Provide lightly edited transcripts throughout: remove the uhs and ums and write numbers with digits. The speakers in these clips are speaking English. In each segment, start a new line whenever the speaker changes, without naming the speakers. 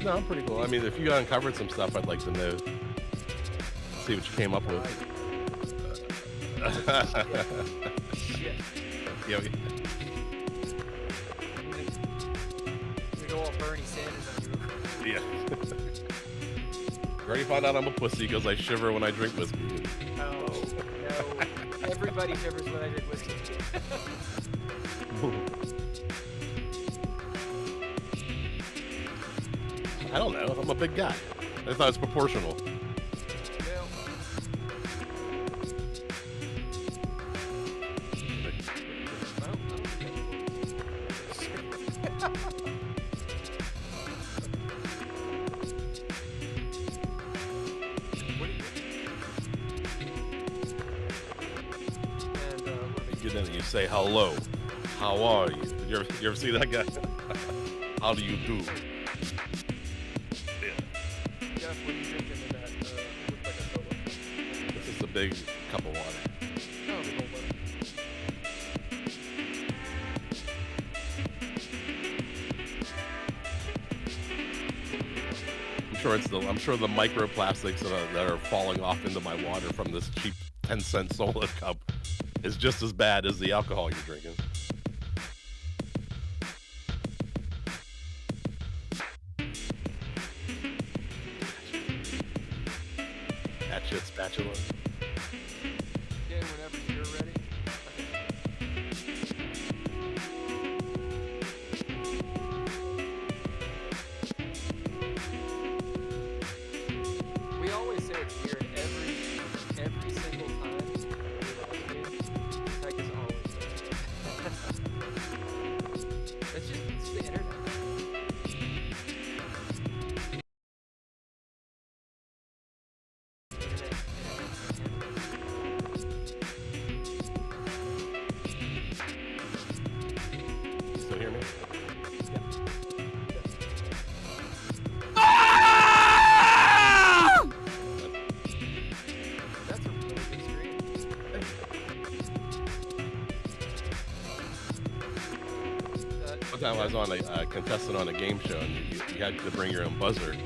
No, I'm pretty cool. I mean, if you uncovered some stuff, I'd like to know. See what you came up with.
Shit.
Yeah.
We go all Bernie Sanders on you.
Yeah. Already found out I'm a pussy because I shiver when I drink whiskey.
Oh, no. Everybody shivers when I drink whiskey.
I don't know. I'm a big guy. I thought it's proportional. Then you say hello. How are you? You ever see that guy? How do you do? Yeah.
Jeff, what are you drinking in that? Looks like a soda.
This is a big cup of water.
Oh, big old water.
I'm sure the microplastics that are falling off into my water from this cheap 10-cent soda cup is just as bad as the alcohol you're drinking. That shit spatula.
Yeah, whenever you're ready. We always say it's weird every single time. Tech is always it's the internet.
You still hear me?
That's a really good stream.
One time I was on a contestant on a game show, and you had to bring your own buzzer.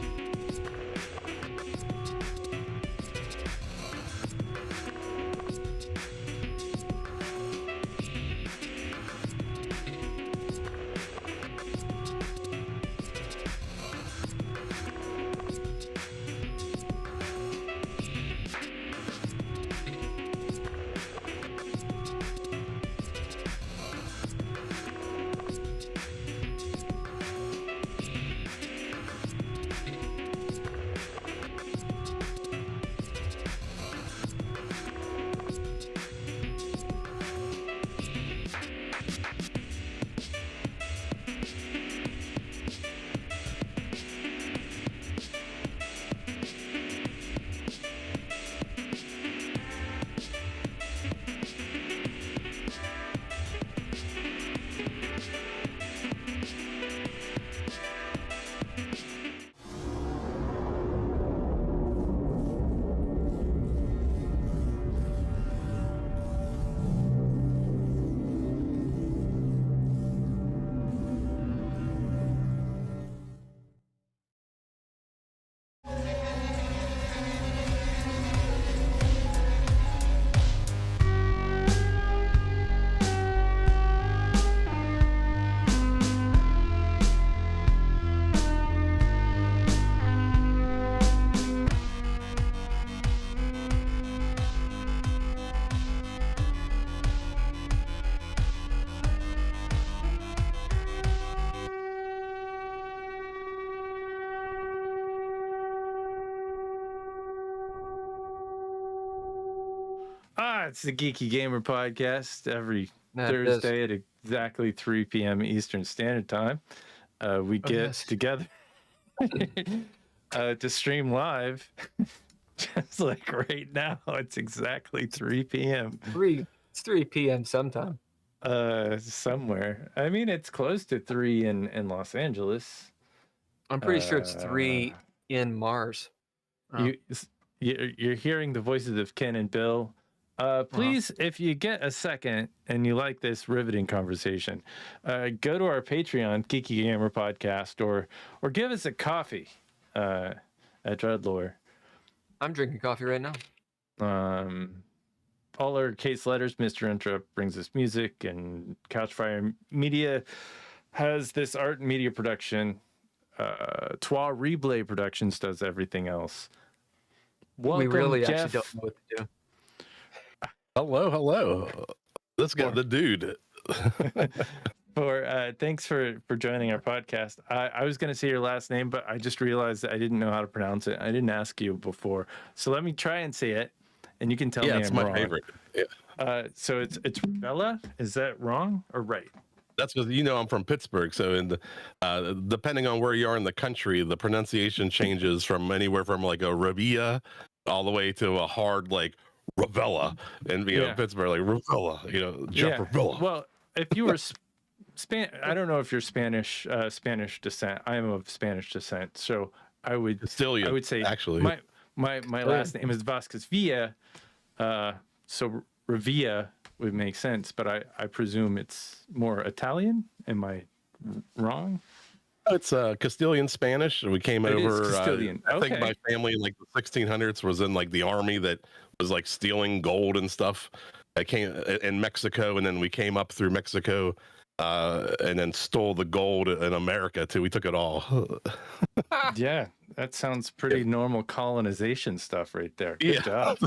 It's the Geeky Gamer Podcast every
That
Thursday at exactly 3 p.m. Eastern Standard Time. We get together to stream live, just like right now. It's exactly 3 p.m.
It's 3 p.m. sometime.
Somewhere. I mean, it's close to 3 in Los Angeles.
I'm pretty sure it's 3 in Mars.
You're hearing the voices of Ken and Bill. Please, if you get a second and you like this riveting conversation, go to our Patreon, Geeky Gamer Podcast, or give us a coffee at Dreadlore.
I'm drinking coffee right now.
All our case letters, Mr. Interrupt brings us music, and Couchfire Media has this art and media production. Trois Reblay Productions does everything else. Welcome,
we really
Jeff.
actually don't know what to do.
Hello. Let's get the dude.
Thanks for joining our podcast. I was going to say your last name, but I just realized that I didn't know how to pronounce it. I didn't ask you before, so let me try and say it, and you can tell me
it's
I'm
my
wrong.
favorite. Yeah.
So it's Revilla. Is that wrong or right?
That's because I'm from Pittsburgh, so depending on where you are in the country, the pronunciation changes from anywhere from like a Revilla all the way to a hard like Revilla, and Pittsburgh like Revilla, Jeff Revilla.
Well, if you were I don't know if you're Spanish descent. I am of Spanish descent, so I would say
actually
my last name is Vasquez Villa, so Revilla would make sense, but I presume it's more Italian. Am I wrong?
It's Castilian Spanish. We came over.
Castilian.
I think my family in like the 1600s was in like the army that was like stealing gold and stuff. I came in Mexico, and then we came up through Mexico, and then stole the gold in America too. We took it all.
Yeah, that sounds pretty normal colonization stuff right there. Good job.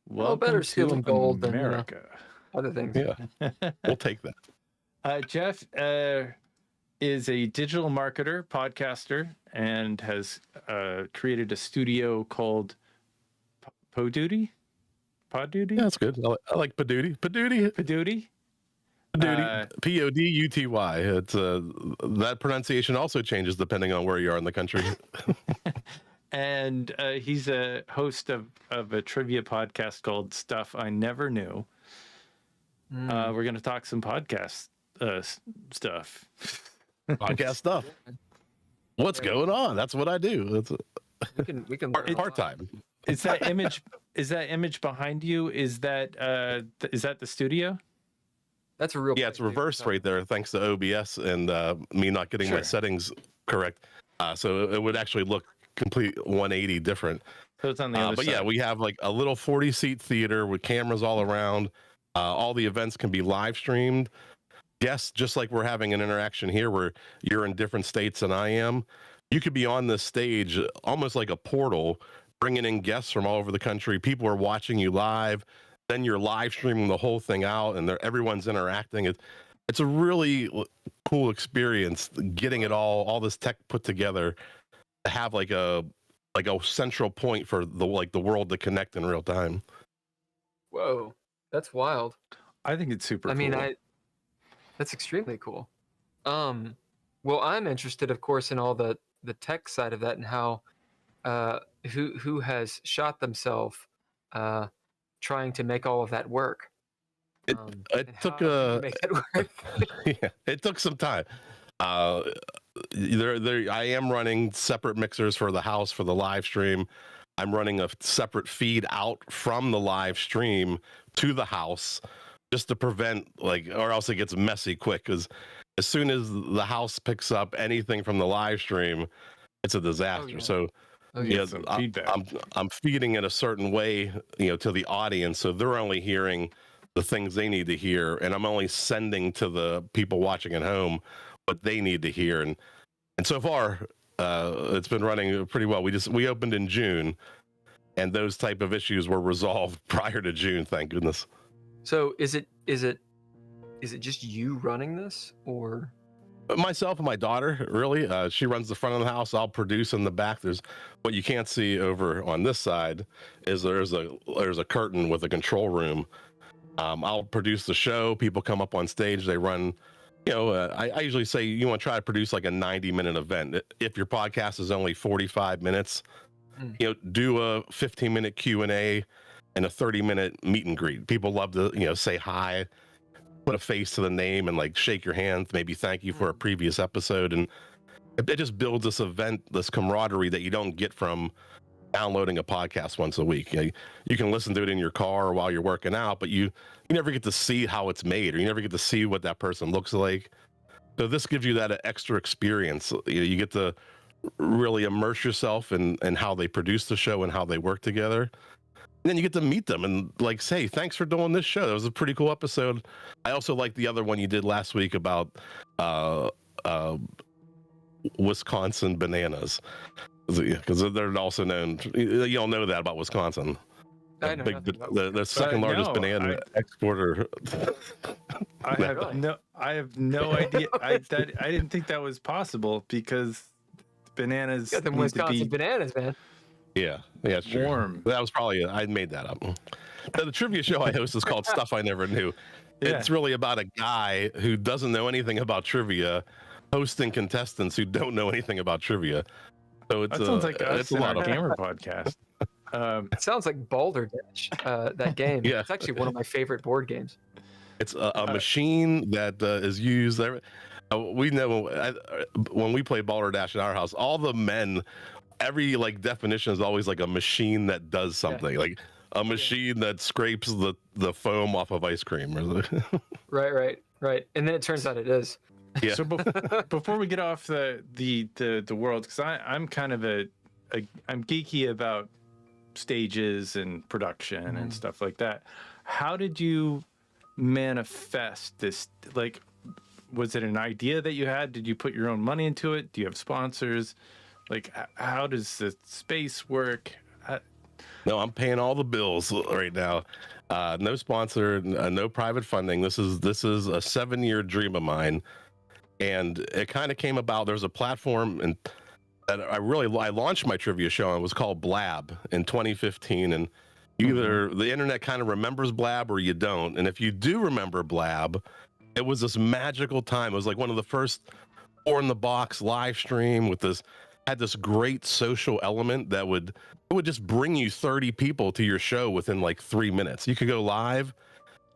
Well, better stealing gold than
America.
Other things.
Yeah, we'll take that.
Jeff is a digital marketer, podcaster, and has created a studio called Poduty. Poduty?
Yeah, that's good. I like Poduty. Poduty.
Poduty.
Poduty. Poduty. It's that pronunciation also changes depending on where you are in the country.
And he's a host of a trivia podcast called Stuff I Never Knew. We're going to talk some podcast stuff.
Podcast stuff. What's going on? That's what I do.
We can
part time.
Is that image behind you? Is that the studio?
That's a real.
Yeah, it's reversed right there, thanks to OBS and me not getting my settings correct. So it would actually look complete 180 different.
So it's on the other
but
side.
yeah, we have like a little 40-seat theater with cameras all around. All the events can be live streamed. Guests, just like we're having an interaction here where you're in different states than I am, you could be on this stage almost like a portal, bringing in guests from all over the country. People are watching you live. Then you're live streaming the whole thing out, and everyone's interacting. It's a really cool experience getting it all this tech put together to have like a central point for the world to connect in real time.
Whoa, that's wild.
I think it's super cool.
I mean, that's extremely cool. Well, I'm interested, of course, in all the tech side of that and how who has shot themselves trying to make all of that work.
It took it took some time. I am running separate mixers for the house for the live stream. I'm running a separate feed out from the live stream to the house just to prevent or else it gets messy quick, because as soon as the house picks up anything from the live stream, it's a disaster. So I'm feeding it a certain way, to the audience, so they're only hearing the things they need to hear, and I'm only sending to the people watching at home what they need to hear. And so far, it's been running pretty well. We opened in June, and those type of issues were resolved prior to June, thank goodness.
So is it just you running this, or?
Myself and my daughter, really. She runs the front of the house. I'll produce in the back. There's what you can't see over on this side is there's a curtain with a control room. I'll produce the show. People come up on stage. They run. I usually say you want to try to produce like a 90-minute event. If your podcast is only 45 minutes, do a 15-minute Q&A and a 30-minute meet and greet. People love to say hi, put a face to the name, and shake your hand, maybe thank you for a previous episode. And it just builds this event, this camaraderie that you don't get from downloading a podcast once a week. You can listen to it in your car or while you're working out, but you never get to see how it's made, or you never get to see what that person looks like. So this gives you that extra experience. You get to really immerse yourself in how they produce the show and how they work together. And then you get to meet them and like say, thanks for doing this show. That was a pretty cool episode. I also like the other one you did last week about Wisconsin bananas, because they're also known. You all know that about Wisconsin.
I know
the second largest banana exporter.
I have no idea. I didn't think that was possible, because bananas
got them Wisconsin bananas, man.
Yeah, it's true.
Warm.
That was probably I made that up. The trivia show I host is called Stuff I Never Knew.
Yeah.
It's really about a guy who doesn't know anything about trivia hosting contestants who don't know anything about trivia. So it's
that sounds like us in our
of
gamer podcast.
It sounds like Balderdash, that game.
Yeah.
It's actually one of my favorite board games.
It's a machine that is used. We know when we play Balderdash in our house, all the men, every like definition is always like a machine that does something, like a machine that scrapes the foam off of ice cream.
Right. And then it turns out it is.
Yeah.
So before we get off the world, because I'm kind of I'm geeky about stages and production and stuff like that. How did you manifest this? Like, was it an idea that you had? Did you put your own money into it? Do you have sponsors? Like, how does the space work?
No, I'm paying all the bills right now. No sponsor, no private funding. This is a 7-year dream of mine. And it kind of came about. There's a platform and that I launched my trivia show on. It was called Blab in 2015. And either the internet kind of remembers Blab or you don't. And if you do remember Blab, it was this magical time. It was like one of the first 4 in the box live stream had this great social element that would just bring you 30 people to your show within like 3 minutes. You could go live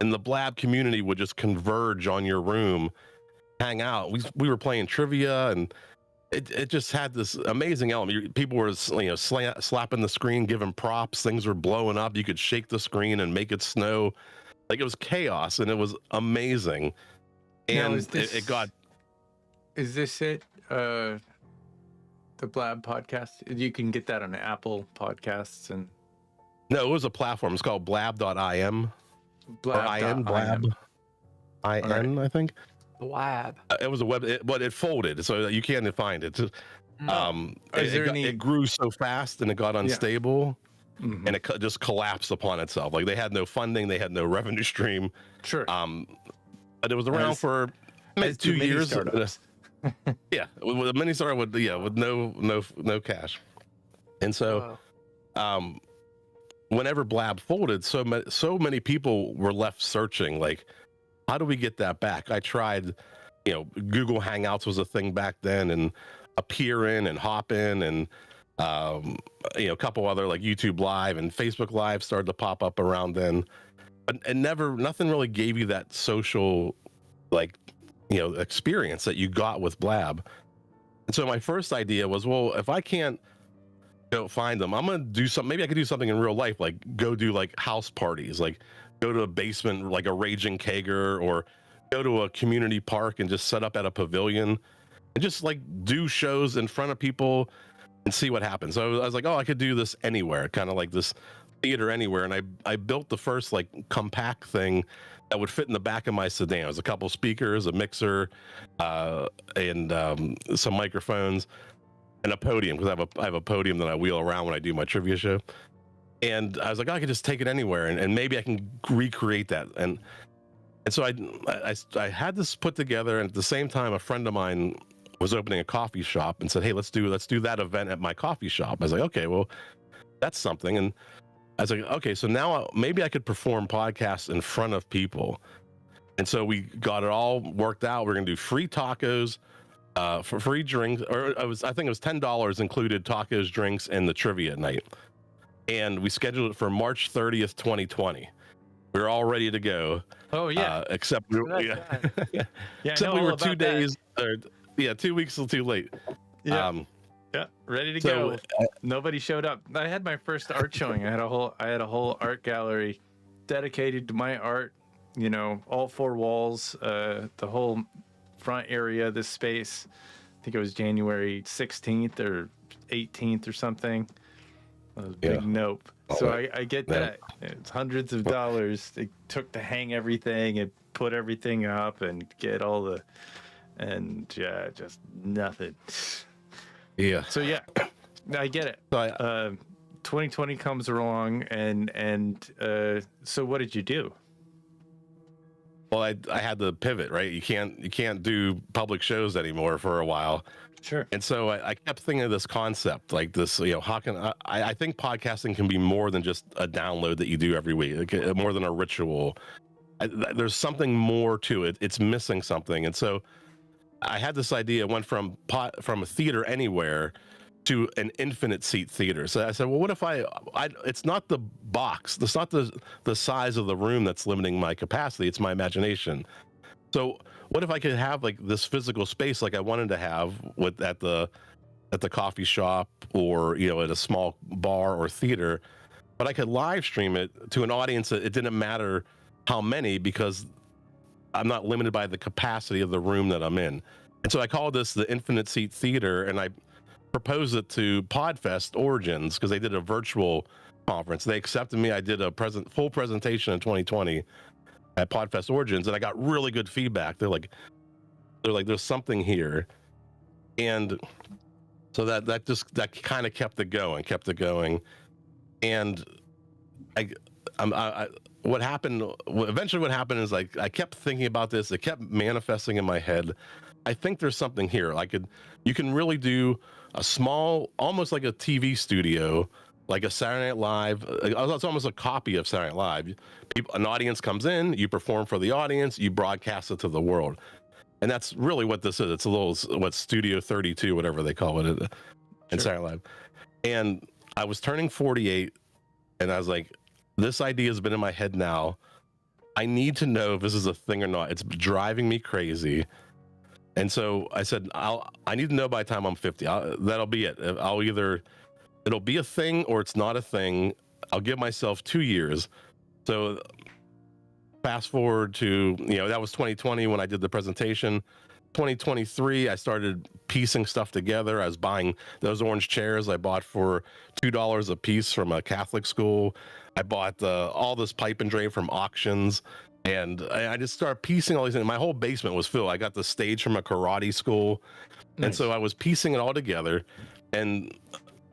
and the Blab community would just converge on your room, hang out. We were playing trivia, and it just had this amazing element. People were slapping the screen, giving props. Things were blowing up. You could shake the screen and make it snow. Like, it was chaos, and it was amazing. And it got.
Is this it? The Blab podcast? You can get that on Apple Podcasts and.
No, it was a platform. It's called blab.im.
Blab.im.
Blab. IN, I think.
Blab.
It was a web, but it folded, so you can't find it. It grew so fast and it got unstable, and it just collapsed upon itself. Like, they had no funding, they had no revenue stream.
Sure.
But it was around for 2 years. Yeah, with a mini startup with no cash, and so, whenever Blab folded, so many people were left searching, like, how do we get that back? I tried, Google Hangouts was a thing back then, and Appear In and Hop In, and a couple other like YouTube Live and Facebook Live started to pop up around then, but nothing really gave you that social, experience that you got with Blab. And so my first idea was, well, if I can't find them, I'm gonna do something. Maybe I could do something in real life, like go do like house parties, like go to a basement, like a raging kegger, or go to a community park and just set up at a pavilion and just like do shows in front of people and see what happens. So I was like, oh, I could do this anywhere, kind of like this theater anywhere. And I built the first like compact thing that would fit in the back of my sedan. It was a couple speakers, a mixer, and some microphones, and a podium, because I have a podium that I wheel around when I do my trivia show. And I was like, oh, I could just take it anywhere, and maybe I can recreate that. And so I had this put together, and at the same time, a friend of mine was opening a coffee shop and said, hey, let's do that event at my coffee shop. I was like, okay, well, that's something. And I was like, okay, so now maybe I could perform podcasts in front of people. And so we got it all worked out. We're gonna do free tacos, for free drinks, or I think it was $10 included tacos, drinks, and the trivia night. And we scheduled it for March 30th, 2020. We were all ready to go.
Oh yeah.
Except we were 2 days, 2 weeks too late.
Yeah. Yeah, ready to
So,
go. Nobody showed up. I had my first art showing. I had a whole art gallery dedicated to my art. You know, all four walls, the whole front area of this space. I think it was January 16th or 18th or something. It was a big nope. So I get that. It's hundreds of dollars it took to hang everything and put everything up and get all the, and yeah, just nothing.
Yeah.
So yeah, I get it.
So
2020 comes along, and so what did you do?
Well, I had to pivot, right? You can't do public shows anymore for a while.
Sure.
And so I kept thinking of this concept, like this, how can I think podcasting can be more than just a download that you do every week, like more than a ritual. There's something more to it. It's missing something. And so I had this idea, went from a theater anywhere to an infinite seat theater. So I said, well, what if it's not the box, it's not the size of the room that's limiting my capacity, it's my imagination. So what if I could have like this physical space like I wanted to have at the coffee shop or, at a small bar or theater, but I could live stream it to an audience that it didn't matter how many, because I'm not limited by the capacity of the room that I'm in. And so I called this the Infinite Seat Theater, and I proposed it to Podfest Origins because they did a virtual conference. They accepted me. I did a full presentation in 2020 at Podfest Origins, and I got really good feedback. They're like, there's something here. And so that kind of kept it going. And what happened is like, I kept thinking about this. It kept manifesting in my head. I think there's something here. You can really do a small, almost like a TV studio, like a Saturday Night Live. It's almost a copy of Saturday Night Live. An audience comes in, you perform for the audience, you broadcast it to the world. And that's really what this is. It's a little, Studio 32, whatever they call it in Saturday Night Live. And I was turning 48, and I was like, this idea has been in my head now. I need to know if this is a thing or not. It's driving me crazy. And so I said, I need to know by the time I'm 50. That'll be it. It'll be a thing or it's not a thing. I'll give myself 2 years. So fast forward to, that was 2020 when I did the presentation. 2023, I started piecing stuff together. I was buying those orange chairs I bought for $2 a piece from a Catholic school. I bought all this pipe and drape from auctions. And I just started piecing all these things. My whole basement was filled. I got the stage from a karate school. Nice. And so I was piecing it all together. And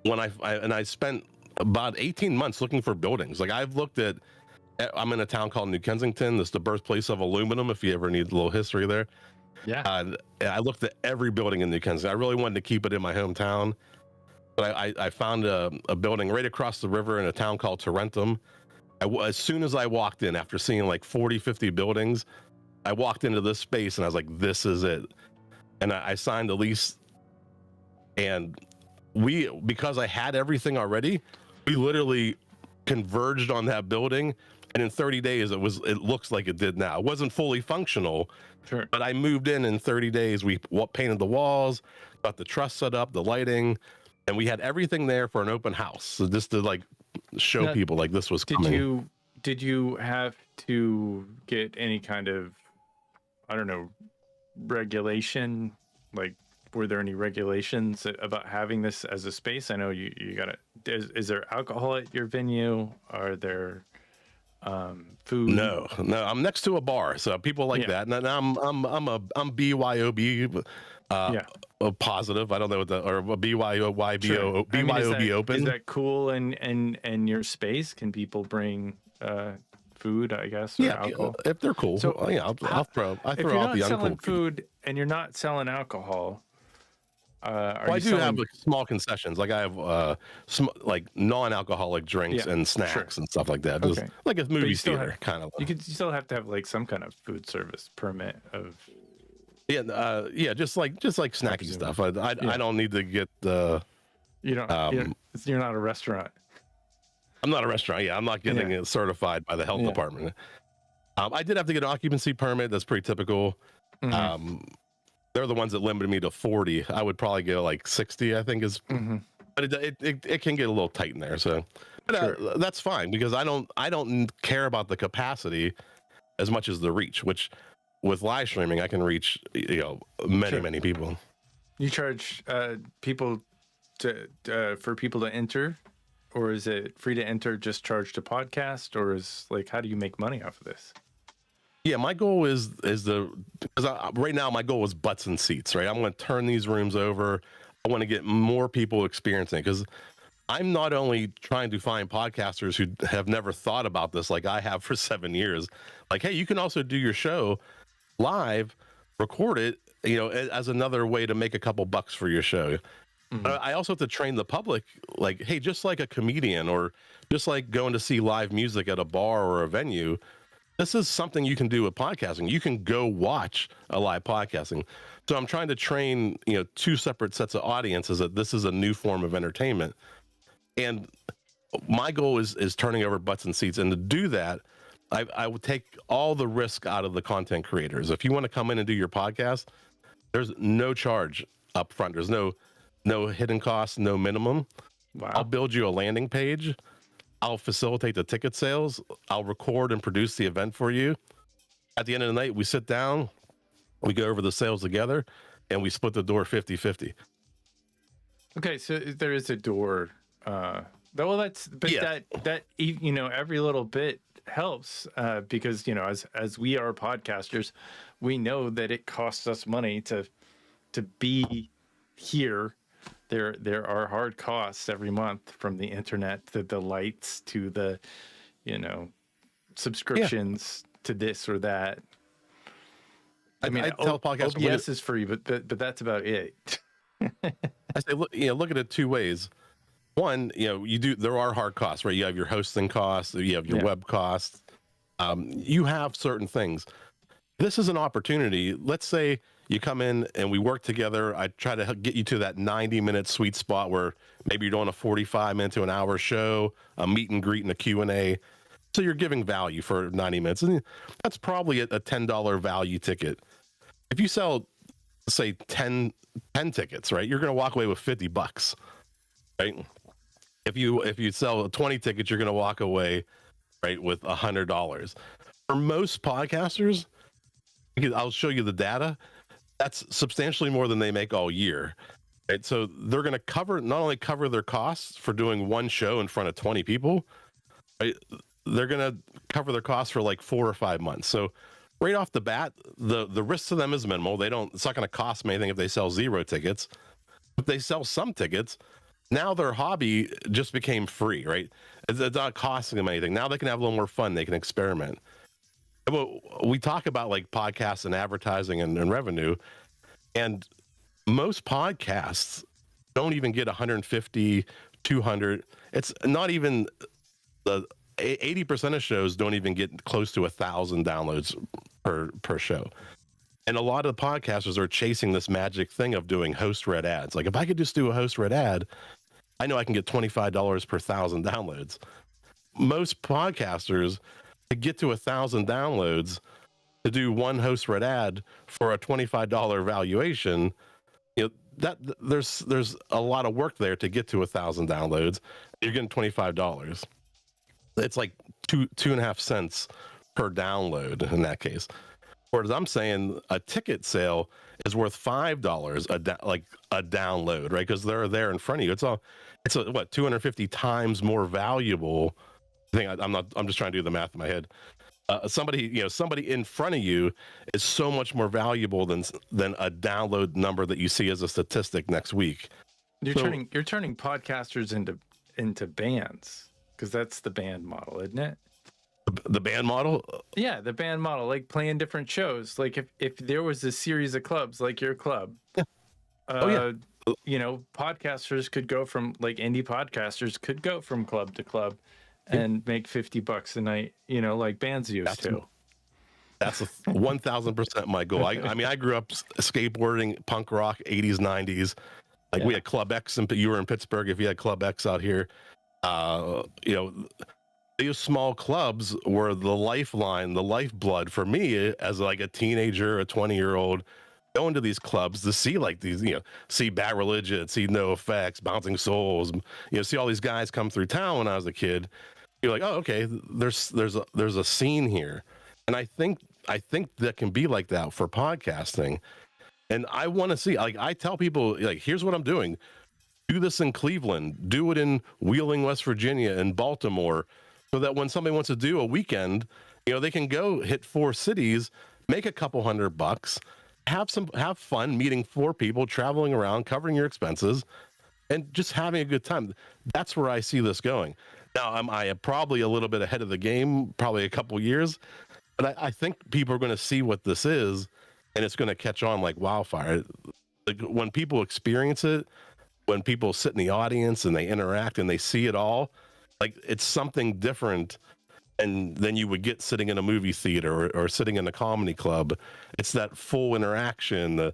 when I spent about 18 months looking for buildings. Like I'm in a town called New Kensington. This is the birthplace of aluminum, if you ever need a little history there.
Yeah.
I looked at every building in New Kensington. I really wanted to keep it in my hometown. But I found a building right across the river in a town called Tarentum. As soon as I walked in, after seeing like 40, 50 buildings, I walked into this space and I was like, this is it. And I signed the lease. And because I had everything already, we literally converged on that building. And in 30 days, it looks like it did now. It wasn't fully functional,
sure,
but I moved in 30 days. We painted the walls, got the truss set up, the lighting, and we had everything there for an open house. So just to show people like this was coming.
Did you have to get any kind of, I don't know, regulation? Like, were there any regulations about having this as a space? I know you got it. Is there alcohol at your venue? Are there food?
No, I'm next to a bar, so people like that. And I'm BYOB positive. I don't know what or BYOB open.
Is that cool? And your space, can people bring food, I guess, or alcohol?
If they're cool. So I'll throw out the uncool. If you're not
selling food and you're not selling alcohol,
I do have small concessions. Like I have non-alcoholic drinks and snacks and stuff like that. Just like a movie theater kind of.
You still have to have like some kind of food service permit of.
Just like snacky stuff. I don't need to get the.
You're not a restaurant.
I'm not a restaurant. Yeah, I'm not getting it certified by the health department. I did have to get an occupancy permit. That's pretty typical.
Mm-hmm.
they're the ones that limited me to 40. I would probably go like 60, I think is, but it can get a little tight in there. So but, that's fine, because I don't care about the capacity as much as the reach, which with live streaming, I can reach, many people.
You charge people for people to enter, or is it free to enter, just charge to podcast, or is like, how do you make money off of this?
Yeah, my goal is right now my goal is butts and seats, right? I'm going to turn these rooms over. I want to get more people experiencing it, because I'm not only trying to find podcasters who have never thought about this like I have for 7 years. Like, hey, you can also do your show live, record it, as another way to make a couple bucks for your show. I also have to train the public, like, hey, just like a comedian or just like going to see live music at a bar or a venue, this is something you can do with podcasting. You can go watch a live podcasting. So I'm trying to train, two separate sets of audiences that this is a new form of entertainment. And my goal is turning over butts and seats. And to do that, I would take all the risk out of the content creators. If you want to come in and do your podcast, there's no charge up front. There's no hidden costs, no minimum.
Wow.
I'll build you a landing page. I'll facilitate the ticket sales. I'll record and produce the event for you. At the end of the night, we sit down, we go over the sales together, and we split the door 50-50.
Okay, so there is a door. Well, that every little bit helps, because as we are podcasters, we know that it costs us money to be here. There are hard costs every month, from the internet to the lights to the subscriptions to this or that. I mean, I tell podcasters OBS is free, but that's about it.
I say, look at it two ways. One, there are hard costs, right? You have your hosting costs, you have your web costs. You have certain things. This is an opportunity. Let's say you come in and we work together. I try to get you to that 90-minute sweet spot where maybe you're doing a 45-minute to an hour show, a meet and greet and a Q&A. So you're giving value for 90 minutes. And that's probably a $10 value ticket. If you sell, say, 10 tickets, right, you're going to walk away with $50, right? If you sell 20 tickets, you're going to walk away, right, with $100. For most podcasters, I'll show you the data. That's substantially more than they make all year, right? So they're going to not only cover their costs for doing one show in front of 20 people, right? They're going to cover their costs for like 4 or 5 months. So right off the bat, the risk to them is minimal. It's not going to cost them anything if they sell 0 tickets. If they sell some tickets, now their hobby just became free, right? It's not costing them anything. Now they can have a little more fun. They can experiment. We talk about like podcasts and advertising and revenue, and most podcasts don't even get 150, 200. It's not even 80% of shows don't even get close to 1,000 downloads per show. And a lot of the podcasters are chasing this magic thing of doing host read ads. Like, if I could just do a host read ad, I know I can get $25 per 1,000 downloads. Most podcasters, to get to 1,000 downloads, to do one host read ad for a $25 valuation, that there's a lot of work there to get to 1,000 downloads. You're getting $25. It's like 2.5 cents per download in that case. Whereas I'm saying a ticket sale is worth $5 like a download, right? Because they're there in front of you. It's 250 times more valuable thing. I'm just trying to do the math in my head. Somebody in front of you is so much more valuable than a download number that you see as a statistic next week.
You're turning podcasters into bands, because that's the band model, isn't it?
The band model?
Yeah, the band model, like playing different shows. Like if there was a series of clubs like your club, podcasters could go from, like, indie podcasters could go from club to club and make $50 a night, like bands used to.
That's 1,000% my goal. I mean, I grew up skateboarding, punk rock, 80s, 90s. Like, we had Club X, and you were in Pittsburgh. If you had Club X out here, these small clubs were the lifeline, the lifeblood for me as like a teenager, a 20-year-old going to these clubs to see like these, see Bad Religion, see No Effects, Bouncing Souls, see all these guys come through town when I was a kid. You're like, oh, okay, there's a scene here. And I think that can be like that for podcasting. And I want to see, like, I tell people, like, here's what I'm doing. Do this in Cleveland, do it in Wheeling, West Virginia, and Baltimore, so that when somebody wants to do a weekend, they can go hit 4 cities, make a couple $100, have fun meeting 4 people, traveling around, covering your expenses, and just having a good time. That's where I see this going. Now, I am probably a little bit ahead of the game, probably a couple years, but I think people are going to see what this is, and it's going to catch on like wildfire. Like when people experience it, when people sit in the audience and they interact and they see it all, like it's something different and than you would get sitting in a movie theater or sitting in a comedy club. It's that full interaction,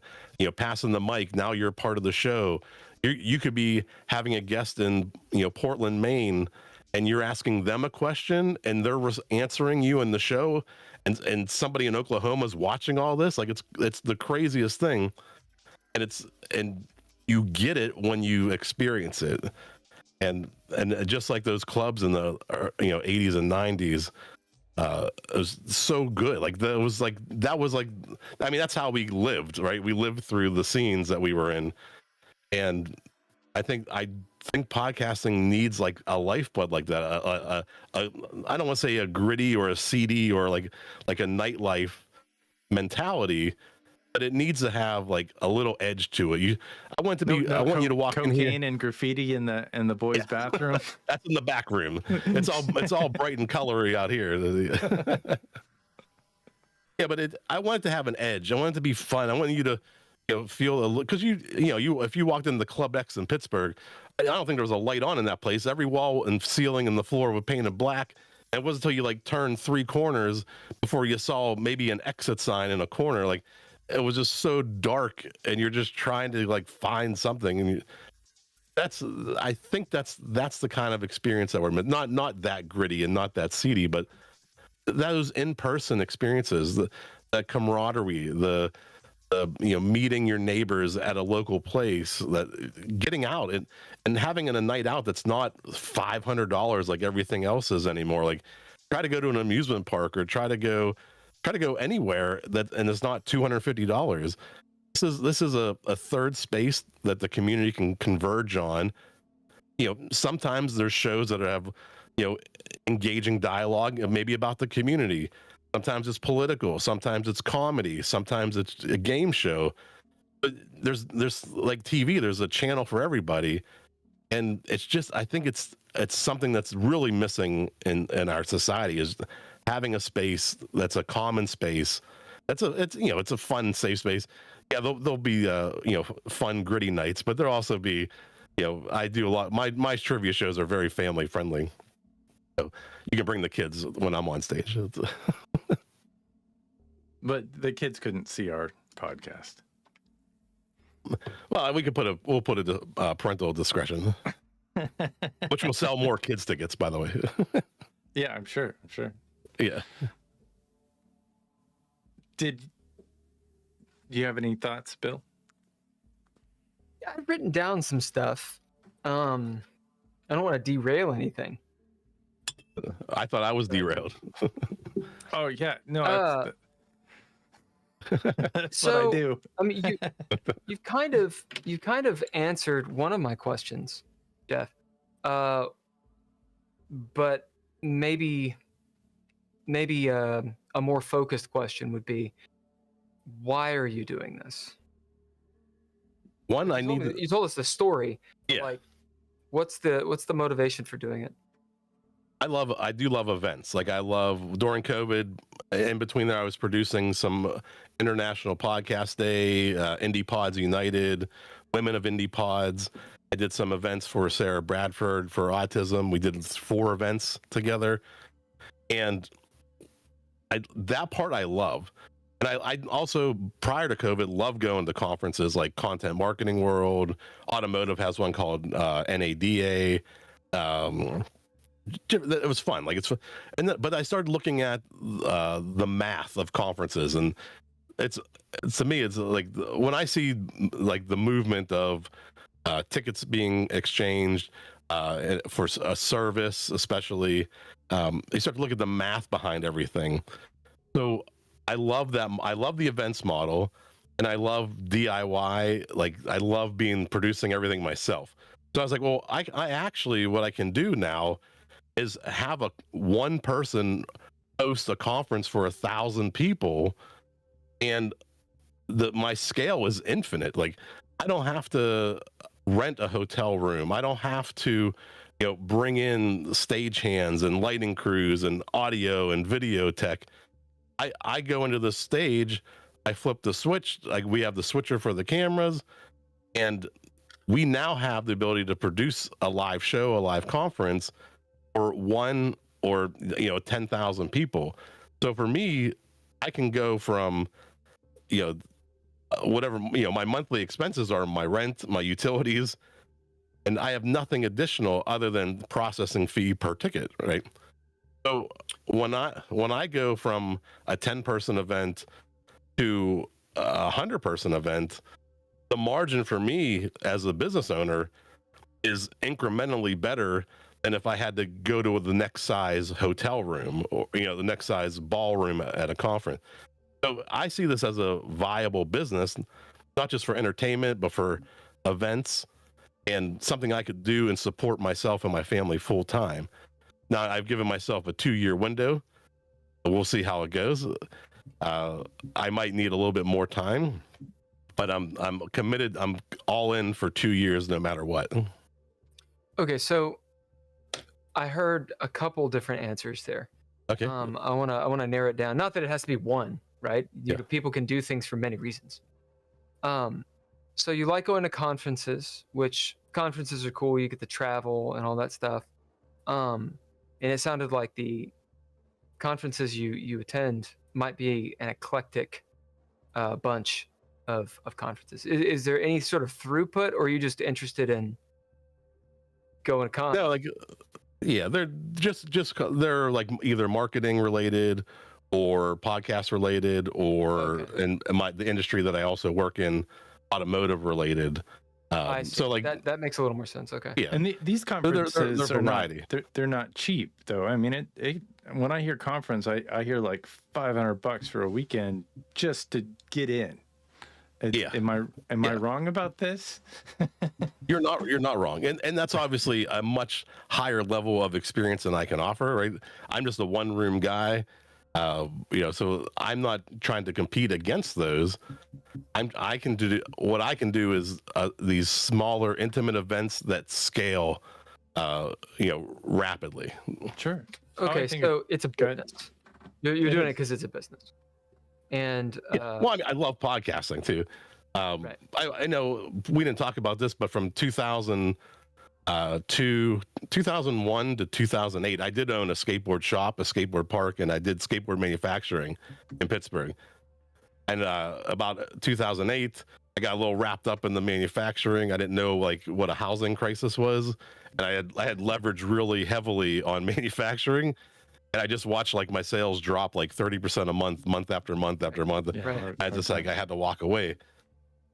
passing the mic. Now you're part of the show. You could be having a guest in, Portland, Maine, and you're asking them a question and they're answering you in the show, and somebody in Oklahoma is watching all this. Like it's the craziest thing. And you get it when you experience it. And just like those clubs in the 80s and 90s, it was so good. Like that was like, I mean, that's how we lived, right? We lived through the scenes that we were in. And I think podcasting needs like a lifeblood like that. I don't want to say a gritty or a seedy or like a nightlife mentality, but it needs to have like a little edge to it. I want you to walk in here.
Cocaine and graffiti in the boys' bathroom.
That's in the back room. It's all bright and colory out here. Yeah, but I want it to have an edge. I want it to be fun. I want you to feel because if you walked into the Club X in Pittsburgh, I don't think there was a light on in that place. Every wall and ceiling and the floor were painted black. And it wasn't until you like turned 3 corners before you saw maybe an exit sign in a corner. Like it was just so dark, and you're just trying to like find something. And I think that's the kind of experience that we're not that gritty and not that seedy, but those in-person experiences, that camaraderie, the meeting your neighbors at a local place, that getting out and having a night out that's not $500 like everything else is anymore. Like try to go to an amusement park or try to go anywhere and it's not $250. This is a third space that the community can converge on. Sometimes there's shows that have engaging dialogue maybe about the community. Sometimes it's political, sometimes it's comedy, sometimes it's a game show. But there's like TV, there's a channel for everybody. And it's just, I think it's something that's really missing in our society, is having a space that's a common space. It's a fun, safe space. Yeah, there'll be fun, gritty nights, but there'll also be, I do a lot. My trivia shows are very family friendly. So you can bring the kids when I'm on stage.
But the kids couldn't see our podcast.
Well, we'll put a parental discretion, which will sell more kids tickets, by the way.
Yeah, I'm sure.
Yeah.
Do you have any thoughts, Bill?
Yeah, I've written down some stuff. I don't want to derail anything.
I thought I was derailed.
Oh yeah, no. That's
So,
what I do.
I mean, you've kind of answered one of my questions, Jeff. But maybe a more focused question would be, why are you doing this? You told us the story.
Yeah.
Like, what's the motivation for doing it?
I do love events. Like during COVID, in between there, I was producing some International Podcast Day, Indie Pods United, Women of Indie Pods. I did some events for Sarah Bradford for autism. We did 4 events together. And that part I love. And I also, prior to COVID, loved going to conferences like Content Marketing World. Automotive has one called NADA. It was fun. Like it's fun. But I started looking at the math of conferences, and it's to me, it's like when I see like the movement of tickets being exchanged for a service, especially, you start to look at the math behind everything. So I love that. I love the events model, and I love DIY. Like I love producing everything myself. So I was like, well, I actually, what I can do now is have one person host a conference for 1,000 people, and my scale is infinite. Like I don't have to rent a hotel room. I don't have to, bring in stagehands and lighting crews and audio and video tech. I go into the stage, I flip the switch, like we have the switcher for the cameras, and we now have the ability to produce a live show, a live conference for 1 or 10,000 people. So for me, I can go from whatever, my monthly expenses are my rent, my utilities, and I have nothing additional other than processing fee per ticket, right? So when I go from a 10-person event to a 100-person event, the margin for me as a business owner is incrementally better than if I had to go to the next size hotel room or the next size ballroom at a conference. So I see this as a viable business, not just for entertainment, but for events, and something I could do and support myself and my family full time. Now I've given myself a 2-year window. We'll see how it goes. I might need a little bit more time, but I'm committed. I'm all in for 2 years, no matter what.
Okay, so I heard a couple different answers there.
Okay.
I wanna narrow it down. Not that it has to be one, right? People can do things for many reasons. So you like going to conferences, which conferences are cool. You get to travel and all that stuff. And it sounded like the conferences you attend might be an eclectic bunch of conferences. Is there any sort of throughput, or are you just interested in going to conferences?
No, they're like either marketing related or podcast related, or in the industry that I also work in, automotive related.
I see.
So like
that makes a little more sense. Okay.
Yeah, and these conferences
they're
are not
variety.
they're not cheap though. I mean, when I hear conference, I hear like $500 for a weekend just to get in. Am I wrong about this?
You're not wrong, and that's obviously a much higher level of experience than I can offer. Right, I'm just a one-room guy. So I'm not trying to compete against those. I can do is these smaller, intimate events that scale, rapidly.
Sure.
Okay, so it's a business. You're doing it because it's a business. And
well, I mean, I love podcasting too.
Right.
I know we didn't talk about this, but from 2001 to 2008, I did own a skateboard shop, a skateboard park, and I did skateboard manufacturing in Pittsburgh. And about 2008, I got a little wrapped up in the manufacturing. I didn't know like what a housing crisis was, and I had leveraged really heavily on manufacturing. And I just watched like my sales drop like 30% a month after month after month.
Yeah,
Right.
I had to walk away.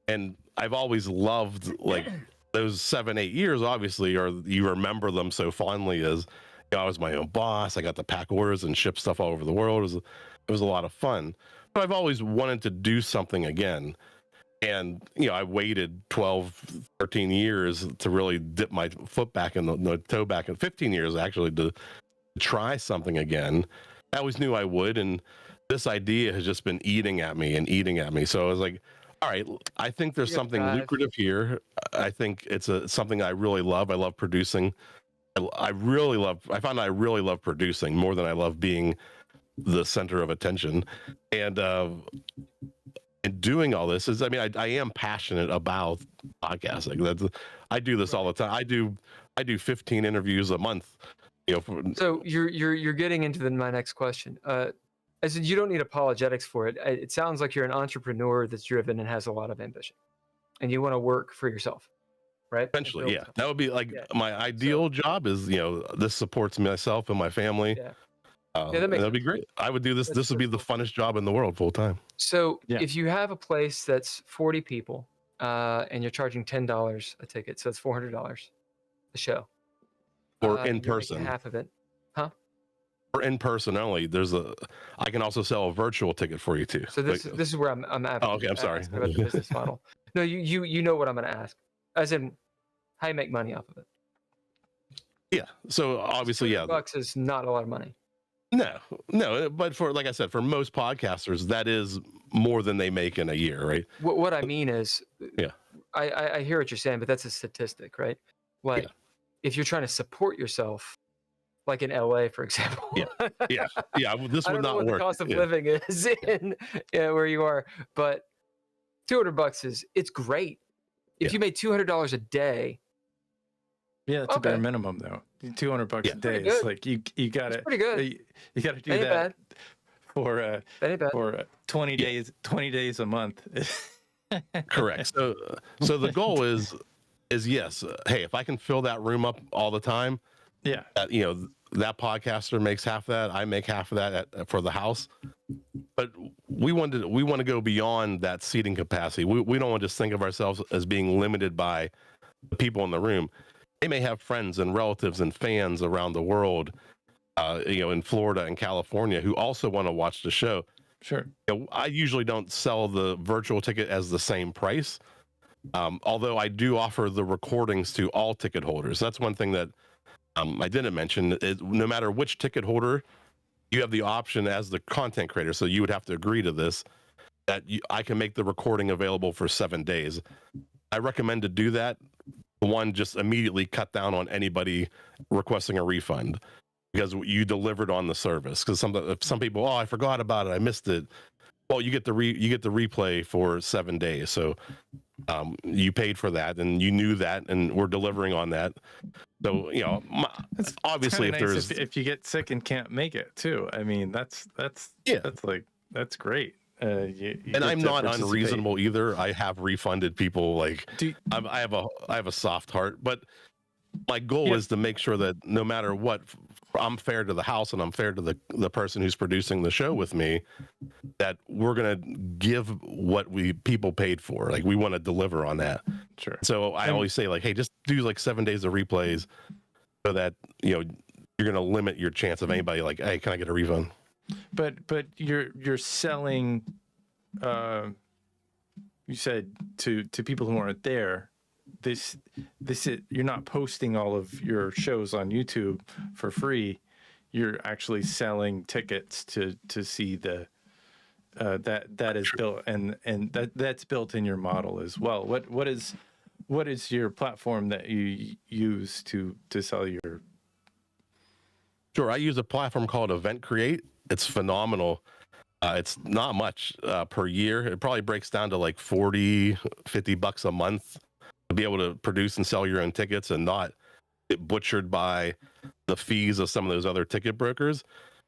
And I've always loved like those 7-8 years, obviously, or you remember them so fondly as I was my own boss. I got to pack orders and ship stuff all over the world. It was a lot of fun. But I've always wanted to do something again. And, I waited 12, 13 years to really dip my foot back in the toe back in 15 years, actually, to try something again. I always knew I would. And this idea has just been eating at me. So I was like, all right, I think there's something lucrative here. I think it's something I really love. I love producing. I found I really love producing more than I love being the center of attention. And doing all this is, I mean, I am passionate about podcasting. I do this all the time. I do 15 interviews a month.
So you're getting into my next question. I said you don't need apologetics for it. It sounds like you're an entrepreneur that's driven and has a lot of ambition, and you want to work for yourself, right?
Eventually, That would be like my ideal job is, this supports myself and my family.
Yeah. Yeah, that makes
that'd be
sense.
great. I would do this.
That's
This would be
cool.
the funnest job in the world, full time.
So
Yeah.
if you have a place that's 40 people and you're charging $10 a ticket, so it's $400 a show.
Or
You're
in
making
person.
half of it.
Or in person only. I can also sell a virtual ticket for you too.
So this is where I'm
Oh, okay, I'm sorry.
asking about the business model. No, you know what I'm going to ask, as in how you make money off of it.
Yeah. So obviously, yeah.
$200 is not a lot of money.
No, but for, like I said, for most podcasters, that is more than they make in a year, right?
What I mean is,
Yeah.
I hear what you're saying, but that's a statistic, right? Like, if you're trying to support yourself, like in LA, for example.
Yeah. This
I
would
don't know
not
what
work.
the cost of living is in where you are, but $200 it's great. If you made $200 a day,
Yeah, it's a bare
Okay.
minimum though. $200
Yeah.
a day.
Pretty
It's
good.
like you got to
it's pretty good.
you got to do
Ain't
that
bad.
for
That ain't bad.
20 days a month.
Correct. So the goal is yes. Hey, if I can fill that room up all the time,
Yeah.
That podcaster makes half that. I make half of that for the house. But we want to go beyond that seating capacity. We don't want to just think of ourselves as being limited by the people in the room. They may have friends and relatives and fans around the world, in Florida and California, who also want to watch the show.
Sure.
I usually don't sell the virtual ticket as the same price, although I do offer the recordings to all ticket holders. That's one thing that I didn't mention. No matter which ticket holder, you have the option as the content creator. So you would have to agree to this, that I can make the recording available for 7 days. I recommend to do that. One, just immediately cut down on anybody requesting a refund because you delivered on the service. Because some people, I forgot about it, I missed it. Well, you get the replay for 7 days, so you paid for that, and you knew that, and we're delivering on that. So obviously,
It's
if
kinda
there's
nice if you get sick and can't make it too. I mean, that's great. You
and
get
I'm
to
not
participate.
unreasonable either. I have refunded people. Like
Do-
I have a soft heart, but my goal is to make sure that no matter what, I'm fair to the house and I'm fair to the person who's producing the show with me, that we're gonna give what people paid for. Like we want to deliver on that.
Sure.
So I always say, like, hey, just do like 7 days of replays, so that you're gonna limit your chance of anybody like, hey, can I get a refund?
But you're selling, you said to people who aren't there, this is, you're not posting all of your shows on YouTube for free. You're actually selling tickets to see the that is built and that's built in your model as well. What is your platform that you use to sell your?
Sure, I use a platform called Event Create. It's phenomenal. It's not much per year. It probably breaks down to like $40-$50 a month to be able to produce and sell your own tickets and not get butchered by the fees of some of those other ticket brokers.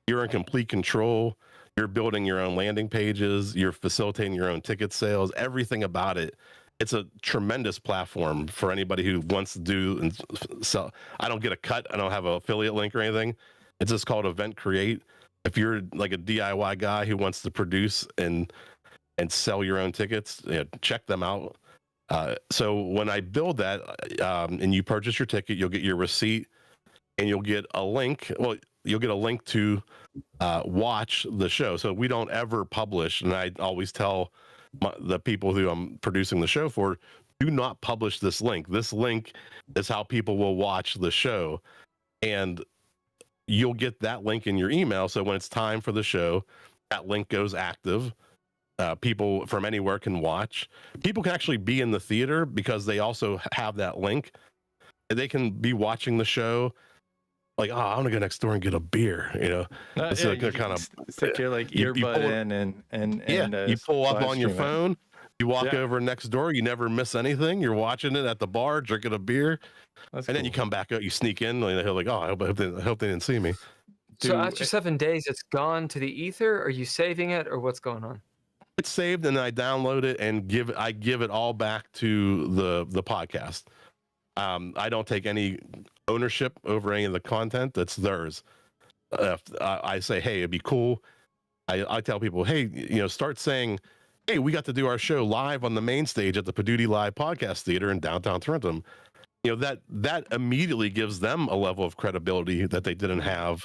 You're in complete control. You're building your own landing pages. You're facilitating your own ticket sales. Everything about it. It's a tremendous platform for anybody who wants to do and sell. I don't get a cut. I don't have an affiliate link or anything. It's just called Event Create. If you're like a DIY guy who wants to produce and sell your own tickets, check them out. So when I build that and you purchase your ticket, you'll get your receipt and you'll get a link. Well, you'll get a link to watch the show. So we don't ever publish, and I always tell the people who I'm producing the show for, do not publish this link. This link is how people will watch the show. And you'll get that link in your email. So when it's time for the show, that link goes active. People from anywhere can watch. People can actually be in the theater because they also have that link. And they can be watching the show like, I'm gonna go next door and get a beer. It's
You
kind
can
of
stick your like
you
earbud
pull-
in and
you pull up
live
on your
stream it.
phone. You walk
Yeah.
over next door. You never miss anything. You're watching it at the bar, drinking a beer,
That's
and then you
cool.
come back out. You sneak in. Like, they're like, I hope they didn't see me.
So after 7 days, it's gone to the ether. Are you saving it, or what's going on?
It's saved, and I download it and I give it all back to the podcast. I don't take any ownership over any of the content. That's theirs. I say, hey, it'd be cool. I tell people, hey, start saying, hey, we got to do our show live on the main stage at the Poduty Live Podcast Theater in downtown Tarentum. That immediately gives them a level of credibility that they didn't have.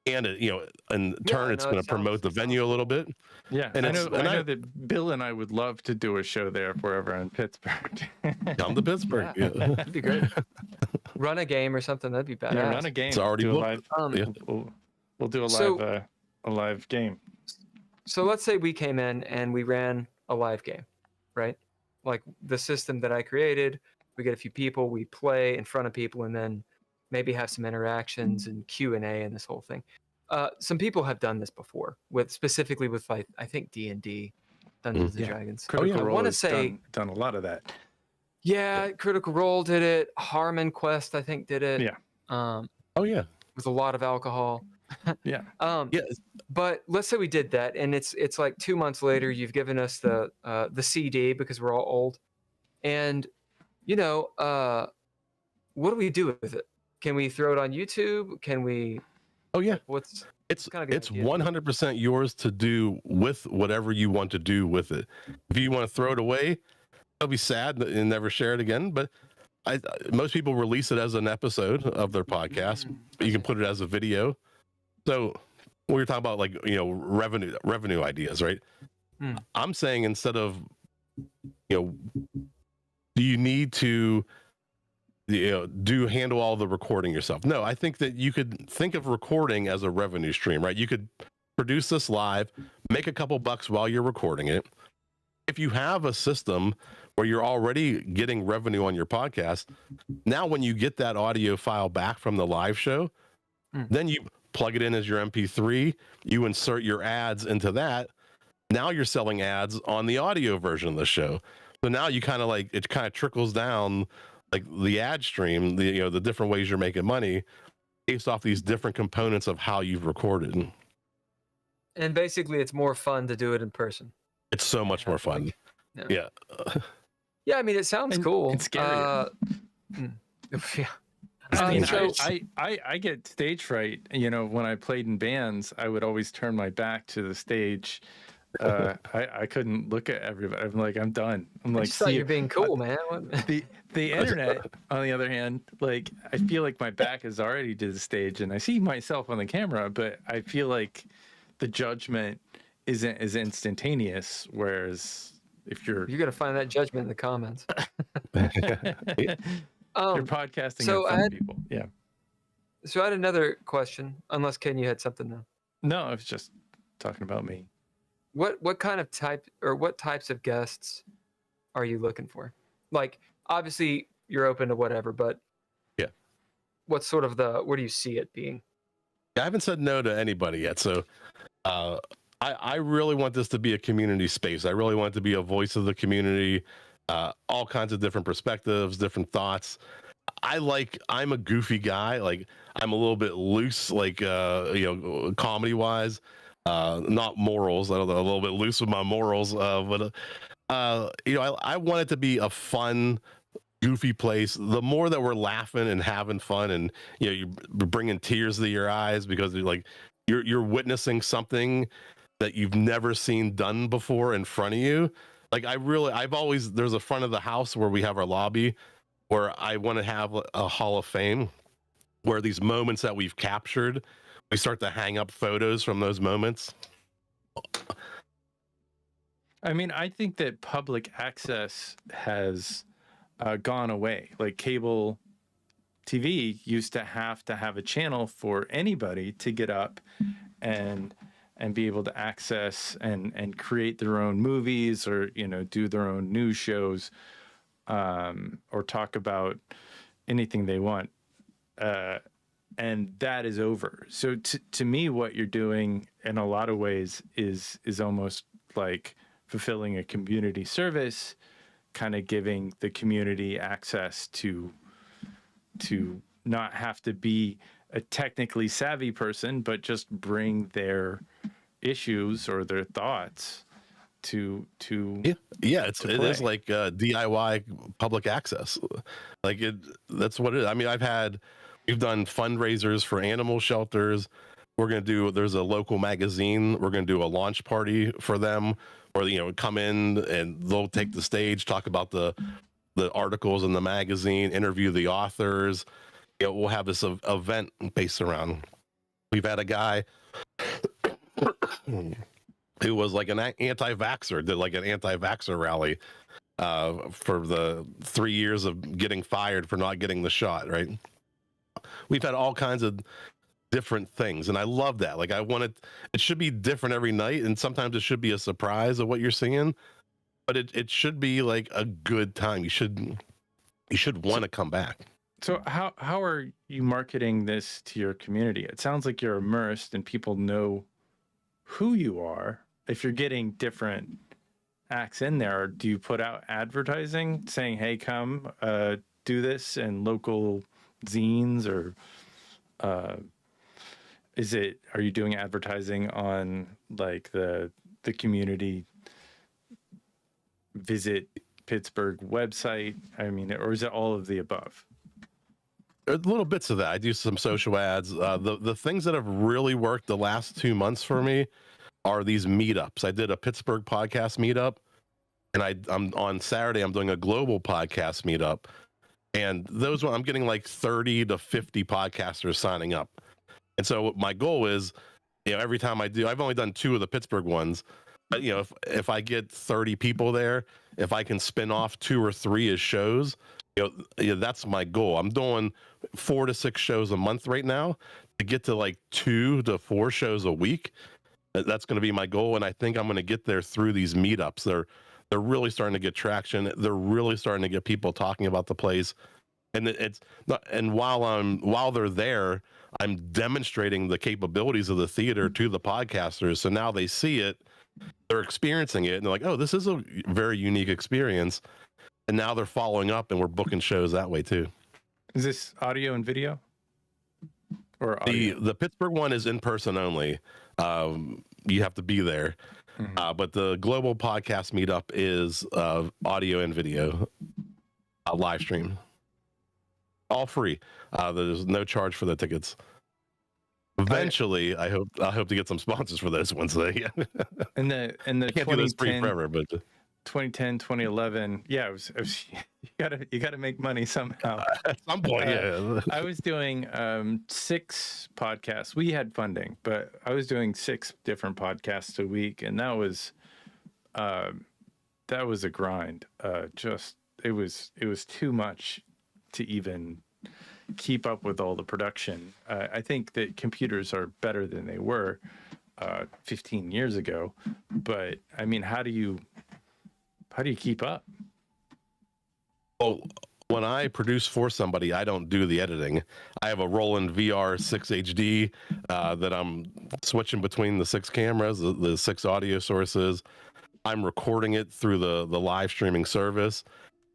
And in turn, it's going to promote the venue a little bit.
Yeah,
and
I know that Bill and I would love to do a show there if we're ever in Pittsburgh.
Come to Pittsburgh.
Yeah. That'd be great. Run a game or something. That'd be badass.
Yeah, run a game.
It's already
do
booked.
We'll do a live game.
So let's say we came in and we ran a live game, right? Like the system that I created, we get a few people, we play in front of people, and then maybe have some interactions and Q&A and this whole thing. Some people have done this before, specifically with like I think D&D, Dungeons and Dragons.
Critical Role
I want to
has
say
done a lot of that.
Yeah, Critical Role did it. Harmon Quest, I think, did it.
Yeah.
With a lot of alcohol.
Yeah.
But let's say we did that, and it's like 2 months later. You've given us the CD because we're all old, and what do we do with it? Can we throw it on YouTube? Can we?
Oh yeah.
It's
100% yours to do with whatever you want to do with it. If you want to throw it away, it'll be sad and never share it again. But most people release it as an episode of their podcast. You can put it as a video. So we were talking about like revenue ideas, right? I'm saying instead of do you need to handle all the recording yourself? No, I think that you could think of recording as a revenue stream, right? You could produce this live, make a couple bucks while you're recording it. If you have a system where you're already getting revenue on your podcast, now when you get that audio file back from the live show, then you plug it in as your MP3, you insert your ads into that. Now you're selling ads on the audio version of the show. So now you kind of trickles down like the ad stream, the different ways you're making money based off these different components of how you've recorded.
And basically it's more fun to do it in person.
It's so much more fun. Yeah.
Yeah, I mean, it sounds cool.
It's scary.
Yeah.
I get stage fright. When I played in bands, I would always turn my back to the stage. I couldn't look at everybody. I'm like, I'm done. I'm like,
I just thought you're being cool, man.
The internet, on the other hand, like I feel like my back is already to the stage, and I see myself on the camera, but I feel like the judgment isn't as instantaneous. Whereas if you're
gonna find that judgment in the comments.
You're podcasting
so
in front of people. Yeah.
So I had another question, unless Ken, you had something though.
No, I was just talking about me.
What kind of what types of guests are you looking for? Like, obviously you're open to whatever, but
yeah,
what's sort of where do you see it being?
I haven't said no to anybody yet. So I really want this to be a community space. I really want it to be a voice of the community, all kinds of different perspectives, different thoughts. I'm a goofy guy. Like I'm a little bit loose, like, comedy wise, not morals. I'm a little bit loose with my morals. But I want it to be a fun, goofy place. The more that we're laughing and having fun, and you're bringing tears to your eyes because you're witnessing something that you've never seen done before in front of you. Like there's a front of the house where we have our lobby, where I want to have a Hall of Fame, where these moments that we've captured, we start to hang up photos from those moments.
I mean, I think that public access has gone away. Like cable TV used to have a channel for anybody to get up and be able to access and create their own movies or do their own news shows, or talk about anything they want, and that is over. So to me, what you're doing in a lot of ways is almost like fulfilling a community service, kind of giving the community access to not have to be a technically savvy person, but just bring their issues or their thoughts to it
is like DIY public access. Like that's what it is. I mean, we've done fundraisers for animal shelters. there's a local magazine. We're going to do a launch party for them, or, come in and they'll take the stage, talk about the articles in the magazine, interview the authors. We'll have this event based around. We've had a guy who was like an anti-vaxxer, did like an anti-vaxxer rally for the 3 years of getting fired for not getting the shot, right? We've had all kinds of different things, and I love that. Like, it should be different every night, and sometimes it should be a surprise of what you're seeing, but it should be like a good time. You should want to come back.
So how are you marketing this to your community? It sounds like you're immersed and people know who you are. If you're getting different acts in there, do you put out advertising saying, hey, come do this, and local zines, or are you doing advertising on like the community visit Pittsburgh website? I mean, or is it all of the above?
Little bits of that. I do some social ads. The things that have really worked the last 2 months for me are these meetups. I did a Pittsburgh podcast meetup, and I'm on Saturday, I'm doing a global podcast meetup. And those, I'm getting like 30 to 50 podcasters signing up. And so my goal is, every time I've only done 2 of the Pittsburgh ones, but if I get 30 people there, if I can spin off 2 or 3 as shows, that's my goal. I'm doing 4 to 6 shows a month right now. To get to like 2 to 4 shows a week, that's going to be my goal. And I think I'm going to get there through these meetups. They're really starting to get traction. They're really starting to get people talking about the place. And it's not, and while they're there, I'm demonstrating the capabilities of the theater to the podcasters. So now they see it, they're experiencing it, and they're like, oh, this is a very unique experience. And now they're following up, and we're booking shows that way too.
Is this audio and video? Or audio?
The Pittsburgh one is in person only. You have to be there. Mm-hmm. But the global podcast meetup is audio and video, live stream, all free. There's no charge for the tickets. Eventually, I hope to get some sponsors for those ones. Yeah.
And the
I can't do this free forever, but
2010, 2011. Yeah, it was you gotta make money somehow.
At some point, yeah.
I was doing 6 podcasts. We had funding, but I was doing 6 different podcasts a week, and that was a grind. It was too much to even keep up with all the production. I think that computers are better than they were 15 years ago, but I mean, how do you keep up?
Well, when I produce for somebody, I don't do the editing. I have a Roland VR 6 HD that I'm switching between the 6 cameras, the 6 audio sources. I'm recording it through the live streaming service,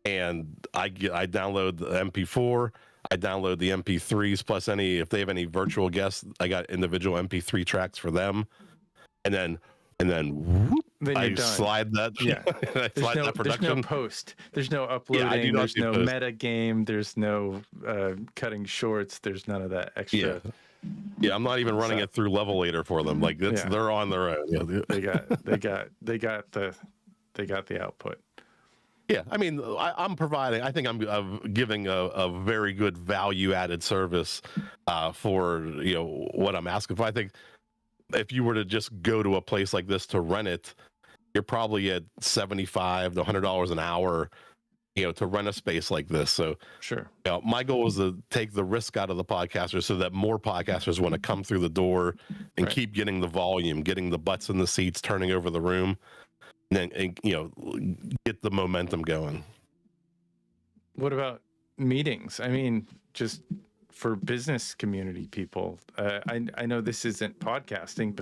and I download the MP4. I download the MP3s, plus if they have any virtual guests, I got individual MP3 tracks for them, and then whoop, I done. Slide that.
Yeah,
that production.
There's no post. There's no uploading. There's no meta game. There's no cutting shorts. There's none of that extra.
Yeah, I'm not even running it through Levelator for them. Like they're on their own. Yeah.
They got the output.
Yeah, I mean, I'm providing. I think I'm giving a very good value-added service for what I'm asking for. I think if you were to just go to a place like this to rent it, you're probably at $75 to $100 an hour, to rent a space like this. So
sure,
my goal is to take the risk out of the podcasters so that more podcasters want to come through the door and keep getting the volume, getting the butts in the seats, turning over the room. And get the momentum going.
What about meetings? I mean, just for business community people. I know this isn't podcasting,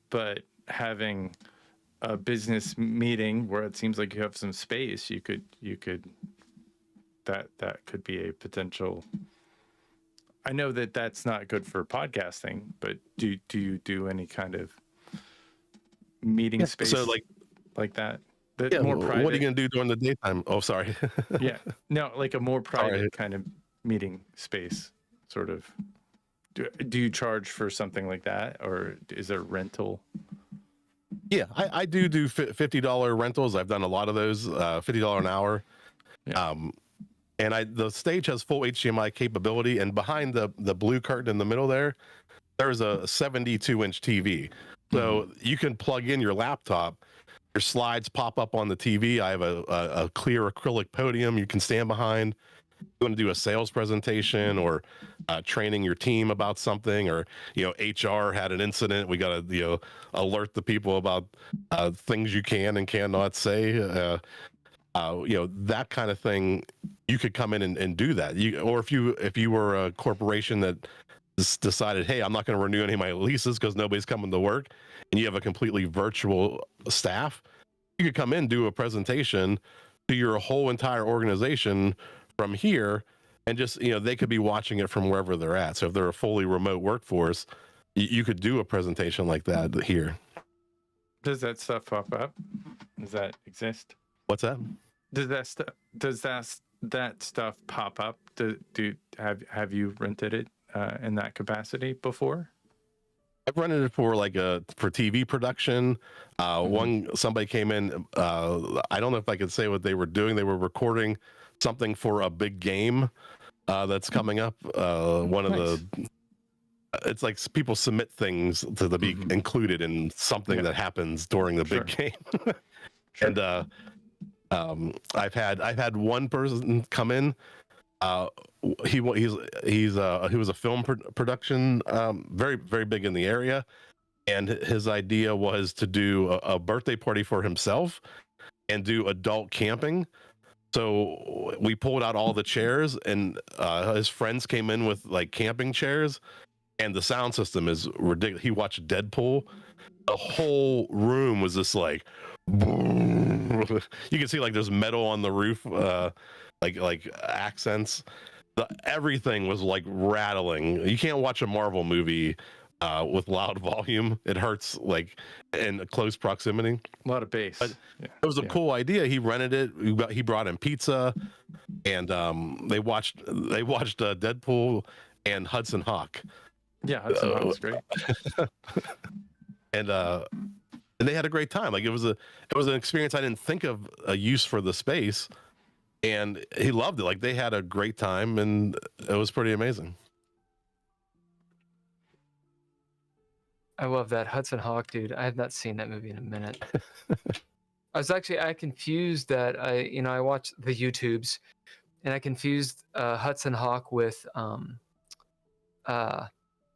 but having a business meeting where it seems like you have some space, you could that could be a potential. I know that that's not good for podcasting, but do you do any kind of meeting space?
So
like that?
More private. What are you going to do during the daytime? Oh, sorry.
Yeah. No, like a more private kind of meeting space, sort of. do you charge for something like that, or is there rental?
Yeah, I do $50 rentals. I've done a lot of those, $50 an hour.
Yeah.
And the stage has full HDMI capability, and behind the blue curtain in the middle there's a 72-inch TV. So you can plug in your laptop, your slides pop up on the TV. I have a clear acrylic podium you can stand behind. You want to do a sales presentation or training your team about something, or HR had an incident, we got to alert the people about things you can and cannot say, that kind of thing. You could come in and do that. Or if you were a corporation that decided, hey, I'm not going to renew any of my leases because nobody's coming to work, and you have a completely virtual staff, you could come in, do a presentation to your whole entire organization from here, and just they could be watching it from wherever they're at. So if they're a fully remote workforce, you could do a presentation like that here.
Does that stuff pop up? Does that exist?
What's that?
Does that stuff pop up? Have you rented it in that capacity before?
I've rented it for for TV production. Somebody came in. I don't know if I could say what they were doing. They were recording something for a big game that's coming up. It's like people submit things to be included in something that happens during the big game. And I've had one person come in. He was a film production, very, very big in the area, and his idea was to do a birthday party for himself and do adult camping. So we pulled out all the chairs, and his friends came in with camping chairs, and the sound system is ridiculous. He watched Deadpool. The whole room was just boom. You can see there's metal on the roof, like accents. Everything was rattling. You can't watch a Marvel movie with loud volume. It hurts in close proximity.
A lot of bass.
But it was a cool idea. He rented it. He brought in pizza, and they watched Deadpool and Hudson Hawk.
Yeah, Hudson Hawk was great.
And they had a great time. It was an experience I didn't think of a use for the space, and he loved it. They had a great time, and it was pretty amazing.
I love that Hudson Hawk, dude. I have not seen that movie in a minute. I confused that. I watched the YouTubes, and I confused Hudson Hawk with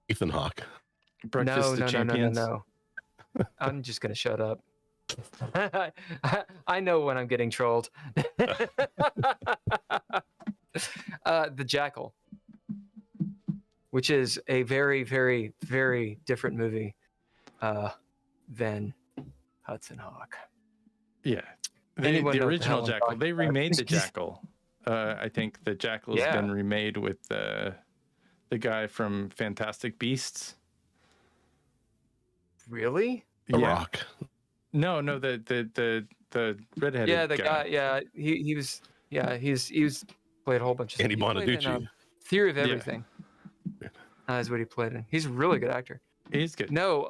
Ethan Hawke.
Breakfast of Champions.
No. I'm just gonna shut up. I know when I'm getting trolled. The Jackal, which is a very, very, very different movie than Hudson Hawk.
Yeah, the original Jackal. They remade the Jackal. I think the Jackal has been remade with the guy from Fantastic Beasts.
Really?
The Rock.
No, the redheaded.
Yeah, the guy. Yeah, he was. Yeah, he's played a whole bunch of.
Andy Bonaducci.
Theory of Everything. Is what he played in. He's a really good actor.
He's good.
No,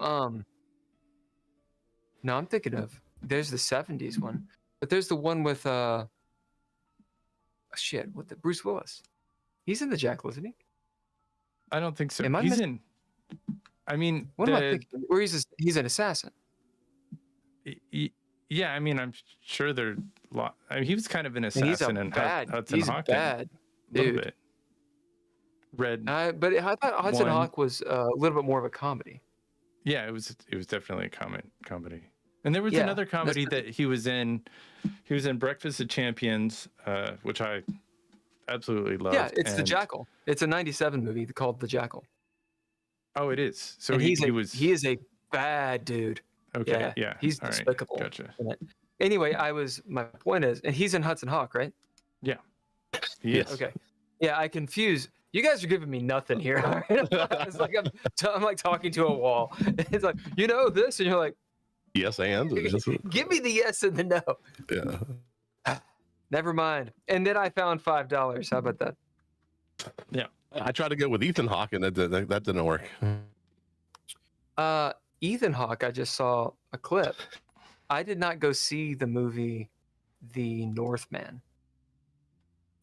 I'm thinking of. There's the '70s one, but there's the one with Bruce Willis. He's in the Jackal, isn't he?
I don't think so.
He's
in. I mean,
what am I thinking? Or he's an assassin.
Yeah, I mean, I'm sure they're. He was kind of an assassin in Hudson Hawk.
He's bad, dude.
A little bit. Red.
But I thought Hudson Hawk was a little bit more of a comedy.
Yeah, it was definitely a comedy. And there was another comedy that he was in. He was in Breakfast of Champions, which I absolutely loved.
Yeah, it's The Jackal. It's a '97 movie called The Jackal.
Oh, it is. So
he is a bad dude.
Okay. Yeah.
He's despicable.
Right, gotcha.
Anyway, my point is, and he's in Hudson Hawk, right?
Yeah. Yes.
Okay. Yeah, I confuse. You guys are giving me nothing here. It's like I'm like talking to a wall. It's like, this, and you're like,
yes, and
give me the yes and the no.
Yeah.
Never mind. And then I found $5. How about that?
Yeah.
I tried to go with Ethan Hawke, and that didn't work.
Ethan Hawke, I just saw a clip. I did not go see the movie The Northman,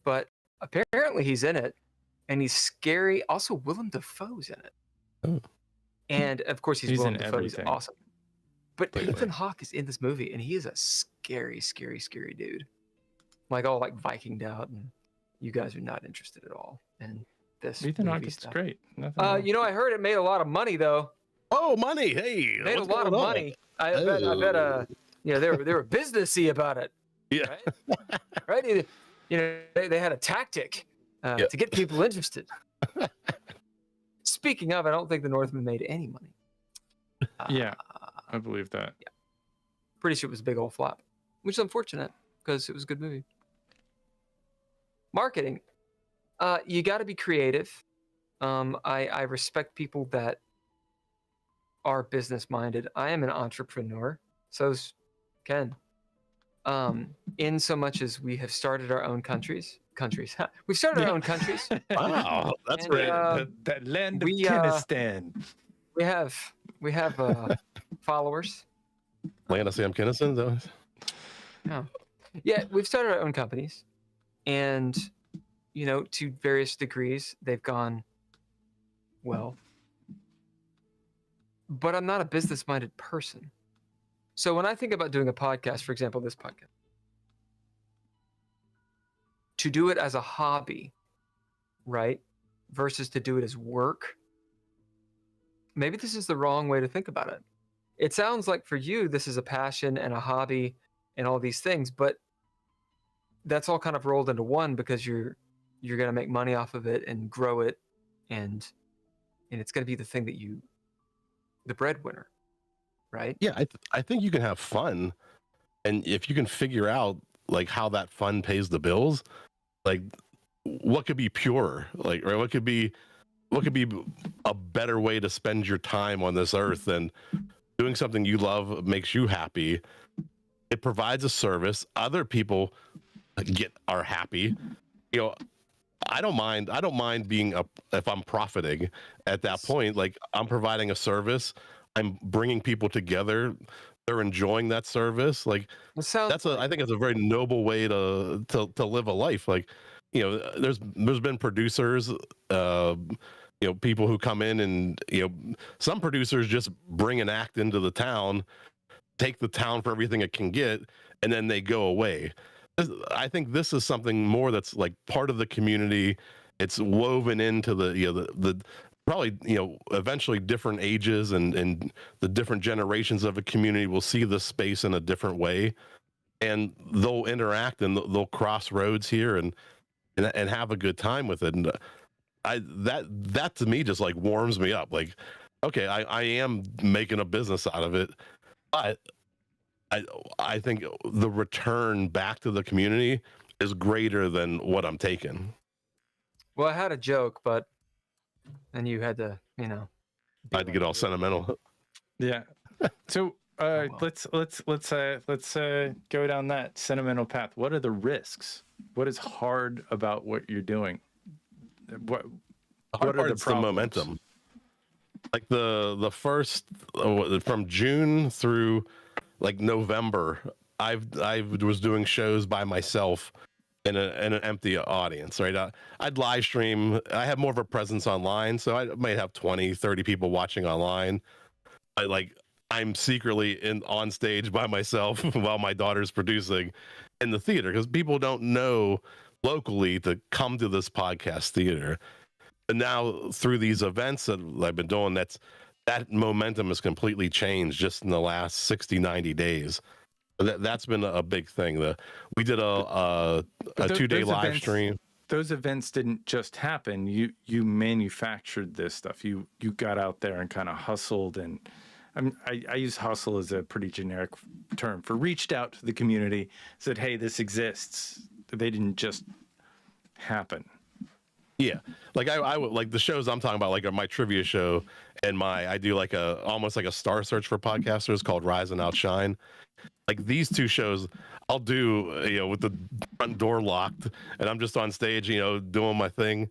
but apparently he's in it, and he's scary. Also, Willem Dafoe's in it.
Oh.
And of course, he's Willem
in
Dafoe. He's
everything.
awesome. But
Wait.
Ethan Hawke is in this movie, and he is a scary, scary, scary dude. Like all like Vikinged out, and you guys are not interested at all in this.
Ethan
movie
Hawke is
stuff.
great. Nothing wrong.
You know, I heard it made a lot of money though.
Oh, money! Hey,
Made a
what's
lot of
going on?
money. I bet. You know, they were businessy about it.
Yeah.
Right. Right. You know, they had a tactic to get people interested. Speaking of, I don't think the Northman made any money.
Yeah, I believe that.
Yeah. Pretty sure it was a big old flop, which is unfortunate because it was a good movie. Marketing. You got to be creative. I respect people that are business minded. I am an entrepreneur. So's Ken. In so much as we have started our own countries. We've started our own countries.
Wow, that's
And,
great.
That land of
we,
Kenistan.
We have followers.
Lana Sam Kinison, though.
Yeah, we've started our own companies, and you know, to various degrees, they've gone well. But I'm not a business-minded person. So when I think about doing a podcast, for example, this podcast, to do it as a hobby, right, versus to do it as work, maybe this is the wrong way to think about it. It sounds like for you, this is a passion and a hobby and all these things, but that's all kind of rolled into one because you're going to make money off of it and grow it, and it's going to be the thing that the breadwinner, right?
Yeah, I think you can have fun, and if you can figure out like how that fun pays the bills, like what could be purer, like, or what could be a better way to spend your time on this earth than doing something you love, makes you happy. It provides a service. Other people are happy. You know, I don't mind being if I'm profiting at that point. Like, I'm providing a service. I'm bringing people together. They're enjoying that service. Like, I think it's a very noble way to live a life. Like, you know, there's been producers, you know, people who come in and, you know, some producers just bring an act into the town, take the town for everything it can get, and then they go away. I think this is something more that's like part of the community. It's woven into the probably, you know, eventually different ages and the different generations of a community will see this space in a different way, and they'll interact and they'll cross roads here and have a good time with it. And that to me just like warms me up. Like, okay, I am making a business out of it, but I think the return back to the community is greater than what I'm taking.
Well, I had a joke, but then you had to, you know,
I had to get all sentimental.
Yeah. So let's go down that sentimental path. What are the risks? What is hard about what you're doing? What are the
momentum? Like the first from June through like November, I was doing shows by myself in an empty audience, right? I'd live stream. I have more of a presence online, so I might have 20, 30 people watching online. I'm secretly on stage by myself while my daughter's producing in the theater, because people don't know locally to come to this podcast theater. And now through these events that I've been doing, that momentum has completely changed just in the last 60, 90 days. That's been a big thing. We did a 2-day live stream.
Those events didn't just happen. You manufactured this stuff. You got out there and kind of hustled, and I use hustle as a pretty generic term for reached out to the community, said, hey, this exists. They didn't just happen.
Yeah, like I like the shows I'm talking about, like my trivia show, and I do like almost like a star search for podcasters called Rise and Outshine. Like these two shows, I'll do, you know, with the front door locked, and I'm just on stage, you know, doing my thing.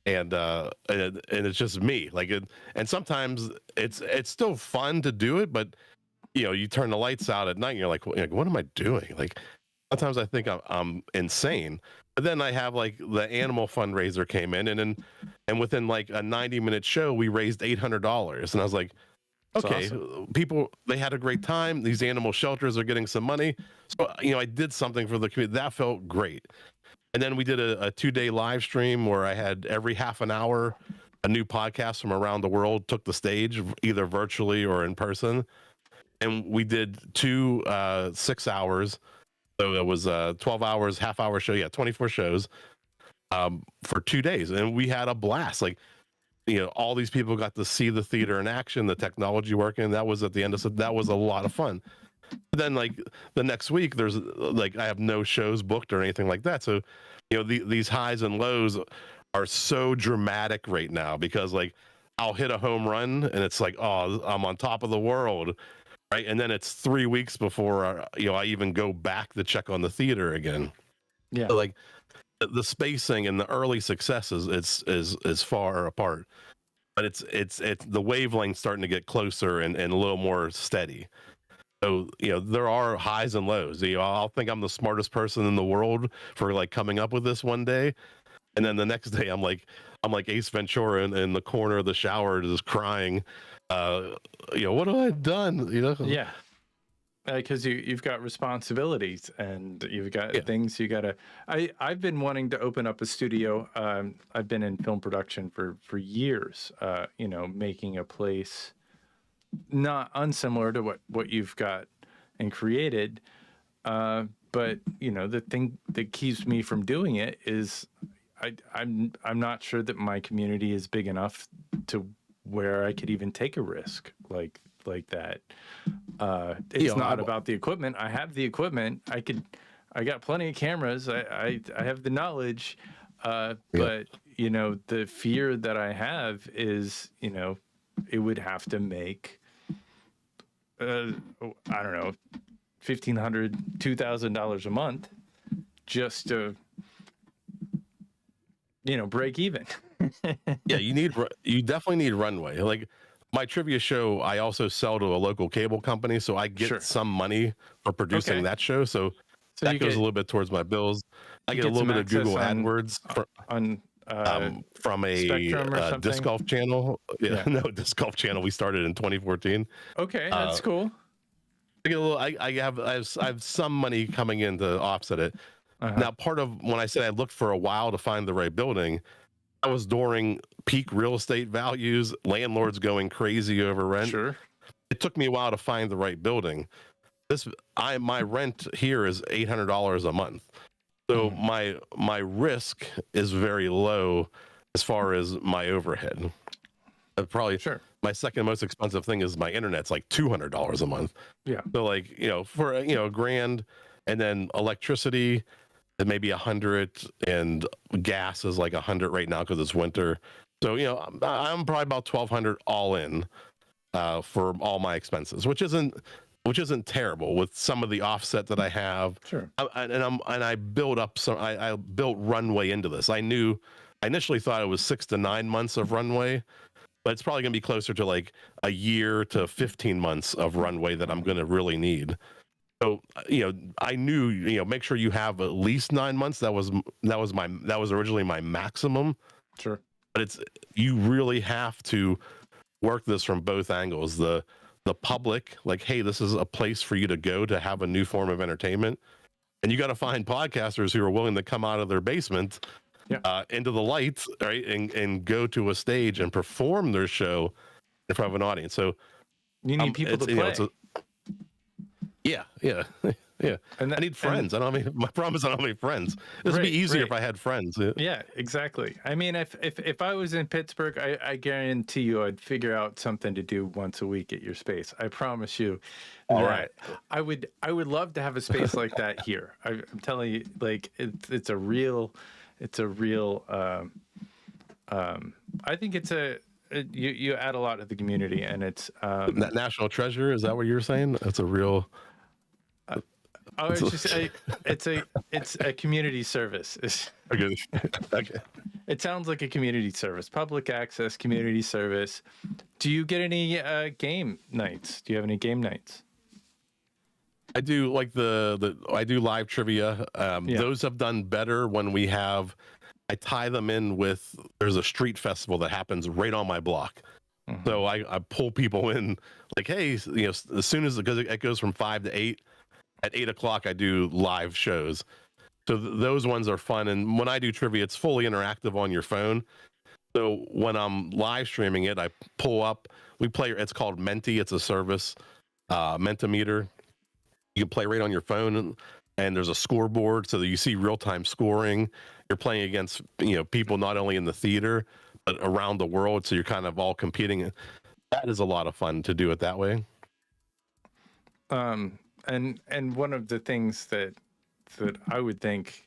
and it's just me. Like and sometimes it's still fun to do it, but you turn the lights out at night and you're like, what am I doing? Like sometimes I think I'm insane. But then I have like the animal fundraiser came in, and within like a 90-minute show, we raised $800. And I was like, okay, awesome. People, they had a great time. These animal shelters are getting some money. So, I did something for the community. That felt great. And then we did a 2-day live stream where I had every half an hour, a new podcast from around the world took the stage, either virtually or in person. And we did 2 6 hours. So it was 12 hours, half-hour show. Yeah, 24 shows for 2 days. And we had a blast. Like, all these people got to see the theater in action, the technology working. That was at the end of that was a lot of fun. But then, like, the next week, there's like, I have no shows booked or anything like that. So, these highs and lows are so dramatic right now because, like, I'll hit a home run and it's like, oh, I'm on top of the world. Right. And then it's 3 weeks before, I even go back to check on the theater again. Yeah. So, like, the spacing and the early successes, is far apart, but it's the wavelength starting to get closer and a little more steady. So, there are highs and lows. I'll think I'm the smartest person in the world for like coming up with this one day. And then the next day I'm like Ace Ventura in the corner of the shower, just crying. What have I done?
Yeah, because you've got responsibilities and you've got things you gotta. I've been wanting to open up a studio. I've been in film production for years. Making a place not unsimilar to what you've got and created. But the thing that keeps me from doing it is I'm not sure that my community is big enough to where I could even take a risk like that. It's not about the equipment. I have the equipment. I got plenty of cameras. I have the knowledge. But the fear that I have is, it would have to make, I don't know, $1,500, $2,000 a month just to, break even.
Yeah, you definitely need runway. Like my trivia show, I also sell to a local cable company, so I get some money for producing that show. So that goes a little bit towards my bills. I get a little bit of Google AdWords from a disc golf channel. Yeah, no, disc golf channel. We started in 2014.
Okay, that's cool.
I get a little. I have some money coming in to offset it. Now, part of when I said I looked for a while to find the right building, I was during peak real estate values, landlords going crazy over rent.
Sure.
It took me a while to find the right building. My rent here is $800 a month. So my risk is very low as far as my overhead. Probably my second most expensive thing is my internet's like $200 a month.
Yeah.
So like, for $1,000, and then electricity, it may be $100, and gas is like $100 right now because it's winter. So I'm probably about $1,200 all in for all my expenses, which isn't terrible with some of the offset that I have.
Sure.
I built up I built runway into this. I initially thought it was 6 to 9 months of runway, but it's probably going to be closer to like a year to 15 months of runway that I'm going to really need. So, I knew, make sure you have at least 9 months. That was originally my maximum.
Sure.
But you really have to work this from both angles. The public, like, hey, this is a place for you to go to have a new form of entertainment. And you got to find podcasters who are willing to come out of their basement into the lights, right? And go to a stage and perform their show in front of an audience. So
you need people to play.
Yeah. And I need friends. My problem is I don't have any friends. This would be easier if I had friends.
Yeah, exactly. I mean, if I was in Pittsburgh, I guarantee you I'd figure out something to do once a week at your space. I promise you.
All right.
I would love to have a space like that here. I'm telling you, like it's a real. I think you add a lot to the community, and it's
national treasure. Is that what you're saying? That's a real.
It's a community service.
Okay.
It sounds like a community service, public access community service. Do you get any game nights? Do you have any game nights?
I do like I do live trivia. Those have done better when I tie them in with, there's a street festival that happens right on my block. Mm-hmm. So I pull people in like, hey, as soon as, because it goes from 5 to 8, at 8 o'clock, I do live shows. So those ones are fun. And when I do trivia, it's fully interactive on your phone. So when I'm live streaming it, I pull up, it's called Menti. It's a service, Mentimeter. You can play right on your phone, and there's a scoreboard so that you see real-time scoring. You're playing against, people not only in the theater, but around the world. So you're kind of all competing. That is a lot of fun to do it that way.
And one of the things that I would think,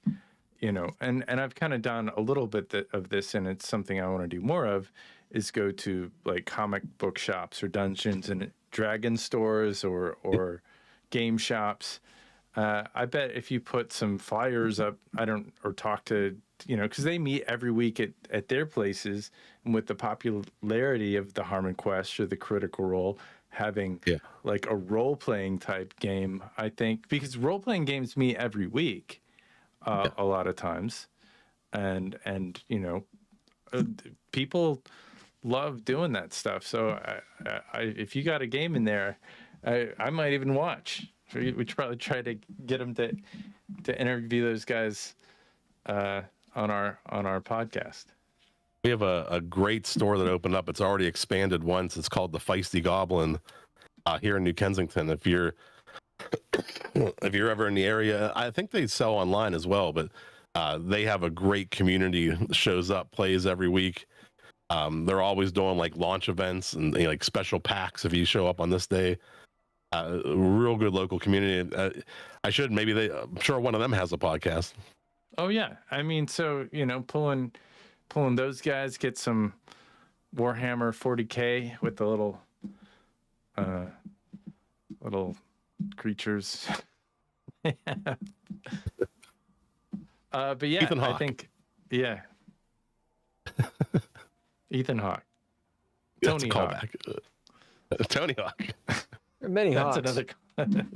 and I've kind of done a little bit of this, and it's something I want to do more of, is go to like comic book shops or Dungeons and Dragon stores or game shops. I bet if you put some flyers up, or talk to, because they meet every week at their places, and with the popularity of the Harmon Quest or the Critical Role, having like a role-playing type game, I think, because role-playing games meet every week a lot of times, and people love doing that stuff. So if you got a game in there, I might even watch. We should probably try to get them to interview those guys on our podcast.
We have a great store that opened up. It's already expanded once. It's called the Feisty Goblin here in New Kensington. If you're ever in the area, I think they sell online as well, but they have a great community that shows up, plays every week. They're always doing like launch events and like special packs if you show up on this day. Real good local community. I'm sure one of them has a podcast.
Oh yeah. I mean, so, pulling those guys, get some Warhammer 40K with the little creatures. But yeah,
Ethan Hawke.
I think, Ethan Hawke.
Tony Hawk. Tony Hawk.
Many Hawks.
That's another.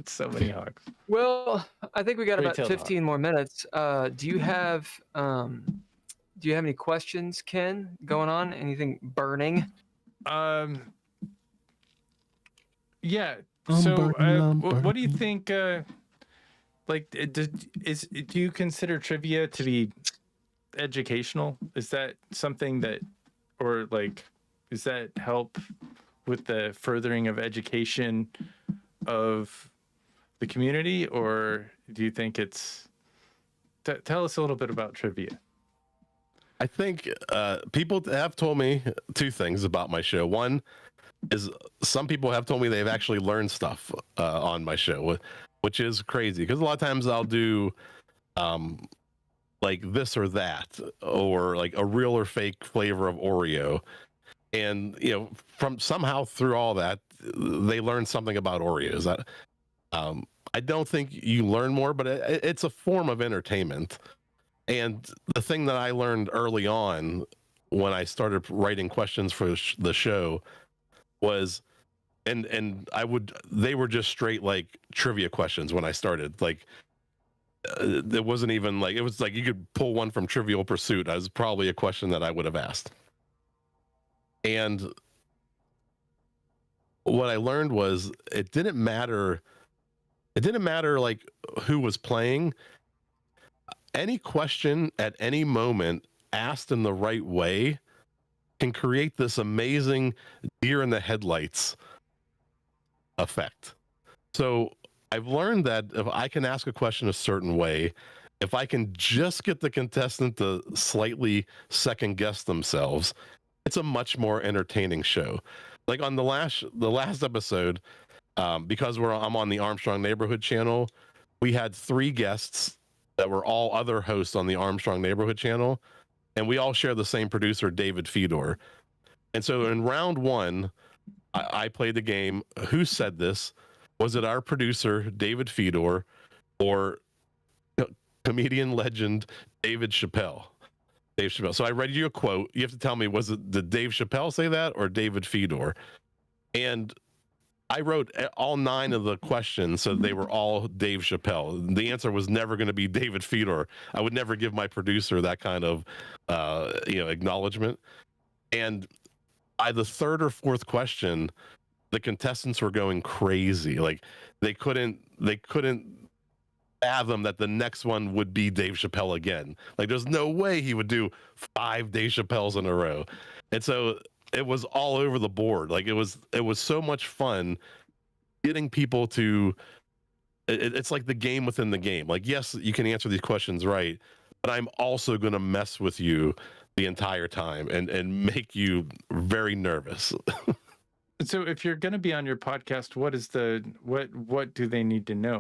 So many Hawks.
Well, I think we got about
Retail
15 more minutes. Do you have any questions, Ken, going on? Anything burning?
Yeah. So, what do you think? Do you consider trivia to be educational? Is that something that, or like, does that help with the furthering of education of the community, or do you think it's? Tell us a little bit about trivia.
I think people have told me two things about my show. One is some people have told me they've actually learned stuff on my show, which is crazy because a lot of times I'll do like this or that, or like a real or fake flavor of Oreo. And, from somehow through all that, they learned something about Oreos. I don't think you learn more, but it's a form of entertainment. And the thing that I learned early on when I started writing questions for the show was, they were just straight like trivia questions when I started. Like, it wasn't even like, it was like you could pull one from Trivial Pursuit. That was probably a question that I would have asked. And what I learned was it didn't matter like who was playing. Any question at any moment asked in the right way can create this amazing deer in the headlights effect. So I've learned that if I can ask a question a certain way, if I can just get the contestant to slightly second guess themselves, it's a much more entertaining show. Like on the last episode, because I'm on the Armstrong Neighborhood channel, we had 3 guests that were all other hosts on the Armstrong Neighborhood channel, and we all share the same producer, David Fedor. And so in round 1, I played the game. Who said this? Was it our producer, David Fedor, or comedian legend David Chappelle? Dave Chappelle. So I read you a quote. You have to tell me, did Dave Chappelle say that or David Fedor? And I wrote all 9 of the questions, so they were all Dave Chappelle. The answer was never going to be David Fedor. I would never give my producer that kind of, acknowledgement. And by the 3rd or 4th question, the contestants were going crazy. Like they couldn't fathom that the next one would be Dave Chappelle again. Like there's no way he would do 5 Dave Chappelles in a row. And so it was all over the board. Like it was so much fun getting people to it's like the game within the game. Like, yes, you can answer these questions right, but I'm also going to mess with you the entire time and make you very nervous.
So if you're going to be on your podcast, what do they need to know?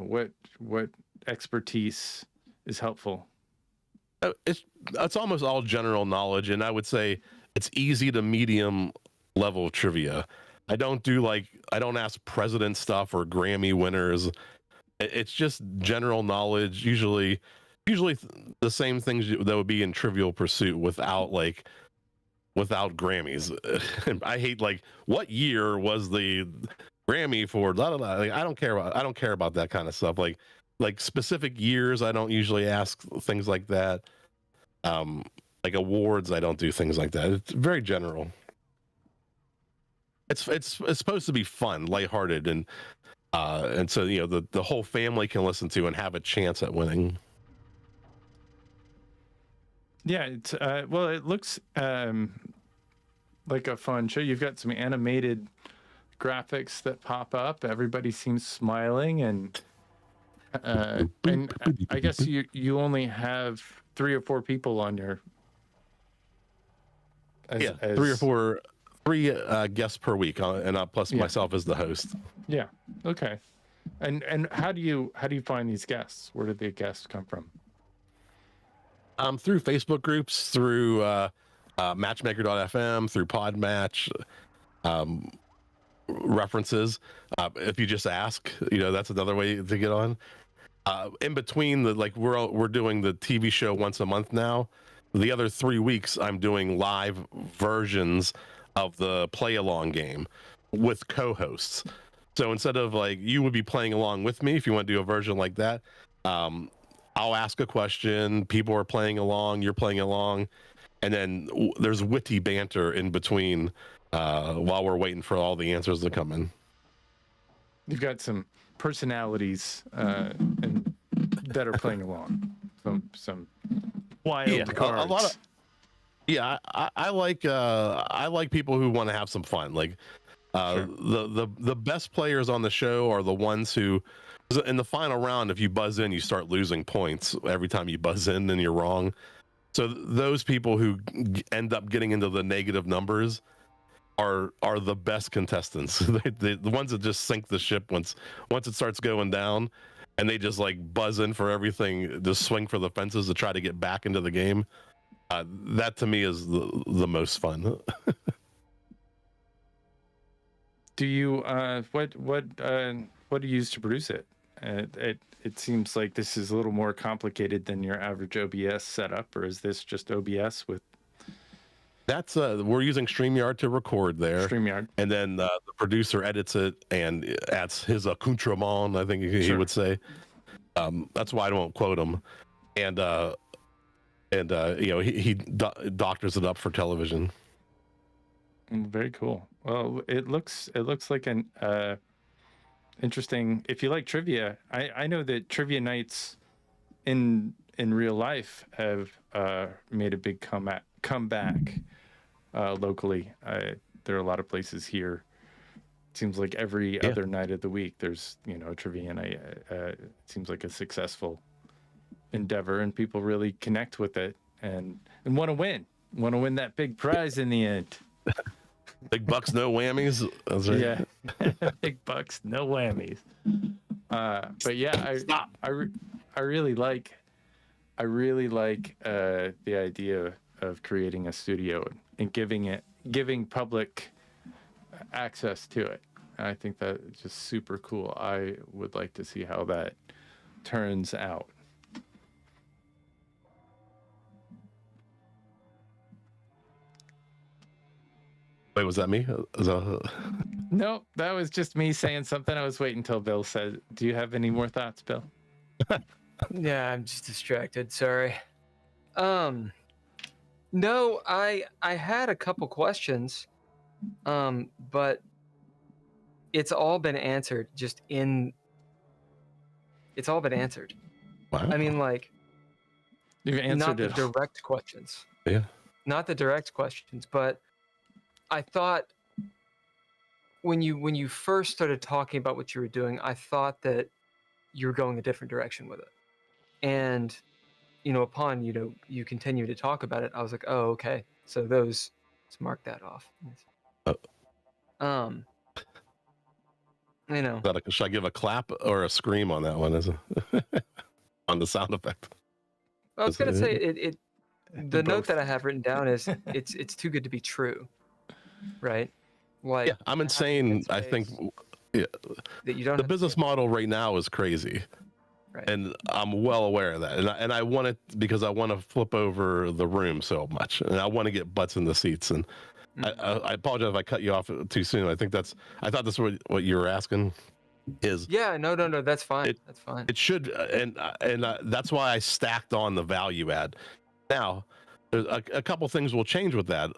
What expertise is helpful?
It's almost all general knowledge, and I would say it's easy to medium level trivia. I don't ask president stuff or Grammy winners. It's just general knowledge, usually the same things that would be in Trivial Pursuit without Grammys. And I hate what year was the Grammy for blah, blah, blah. Like, I don't care about that kind of stuff. Like specific years, I don't usually ask things like that. Like awards, I don't do things like that. It's very general. It's supposed to be fun, lighthearted, and so the whole family can listen to and have a chance at winning.
Yeah, it's well, it looks like a fun show. You've got some animated graphics that pop up. Everybody seems smiling, and I guess you only have 3 or 4 people on your. Three
guests per week, and plus myself as the host.
Yeah. Okay. And how do you find these guests? Where did the guests come from?
Through Facebook groups, through Matchmaker.fm, through Podmatch, references. If you just ask, that's another way to get on. In between we're doing the TV show once a month now. The other 3 weeks, I'm doing live versions of the play along game with co-hosts. So instead of you would be playing along with me, if you want to do a version like that, I'll ask a question. People are playing along. You're playing along. And then there's witty banter in between while we're waiting for all the answers to come in.
You've got some personalities and that are playing along. Some wild cards.
A lot of. Yeah, I like people who want to have some fun. Sure. The best players on the show are the ones who, in the final round, if you buzz in, you start losing points every time you buzz in and you're wrong. So those people who end up getting into the negative numbers are the best contestants. The ones that just sink the ship once it starts going down, and they just buzz in for everything, just swing for the fences to try to get back into the game. That to me is the most fun.
Do you what do you use to produce it? It seems like this is a little more complicated than your average OBS setup, or is this just OBS with?
That's we're using StreamYard to record there.
StreamYard,
and then the producer edits it and adds his accoutrement, I think he would say. That's why I don't quote him, and he doctors it up for television.
Very cool. Well, it looks like an interesting. If you like trivia, I know that trivia nights in real life have made a big comeback locally. There are a lot of places here. It seems like every other night of the week there's a trivia night. It seems like a successful endeavor, and people really connect with it and want to win that big prize in the end.
Big bucks, no whammies. That's right.
Yeah. Big bucks, no whammies. But yeah, I really like the idea of creating a studio and giving public access to it. I think that is just super cool. I would like to see how that turns out.
Wait, was that me?
No, that was just me saying something. I was waiting until Bill said. Do you have any more thoughts, Bill?
Yeah, I'm just distracted. Sorry. No, I had a couple questions, but it's all been answered. It's all been answered.
Wow.
I mean, like,
You've answered
not the
it.
direct questions.
Yeah.
Not the direct questions, but I thought when you first started talking about what you were doing, I thought that you were going a different direction with it. And upon you continue to talk about it, I was like, oh, okay. So let's mark that off.
Should I give a clap or a scream on that one? On the sound effect?
I was gonna say the note that I have written down is it's too good to be true, right? Like,
yeah, I'm insane. I think that you don't. The business model right now is crazy. Right. And I'm well aware of that, and I want it because I want to flip over the room so much, and I want to get butts in the seats. And I apologize if I cut you off too soon. I thought this was what you were asking.
No, that's fine. That's fine.
It should, and that's why I stacked on the value add. Now, there's a couple things will change with that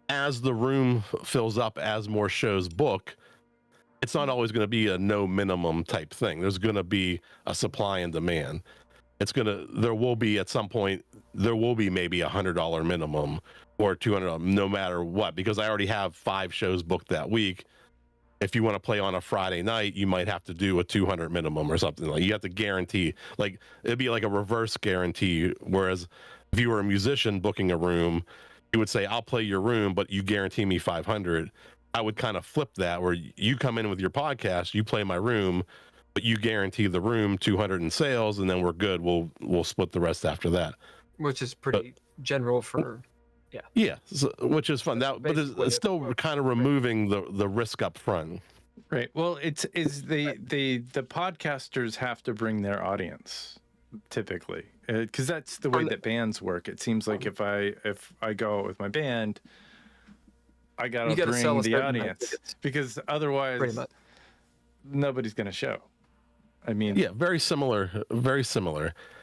as the room fills up, as more shows book. It's not always going to be a no minimum type thing. There's going to be a supply and demand. There will be at some point, there will be maybe $100 minimum or $200, no matter what, because I already have 5 shows booked that week. If you want to play on a Friday night, you might have to do a 200 minimum or something. Like, you have to guarantee, like, it'd be like a reverse guarantee. Whereas if you were a musician booking a room, you would say, I'll play your room, but you guarantee me 500. I would kind of flip that, where you come in with your podcast, you play my room, but you guarantee the room 200 in sales, and then we're good. We'll split the rest after that.
Which is pretty general for, yeah.
Yeah, which is fun. But it's still kind of removing the risk up front.
Right. Well, the podcasters have to bring their audience typically, because that's the way that bands work. It seems like if I go out with my band, I gotta bring the audience, because otherwise nobody's gonna show. I mean,
yeah, very similar,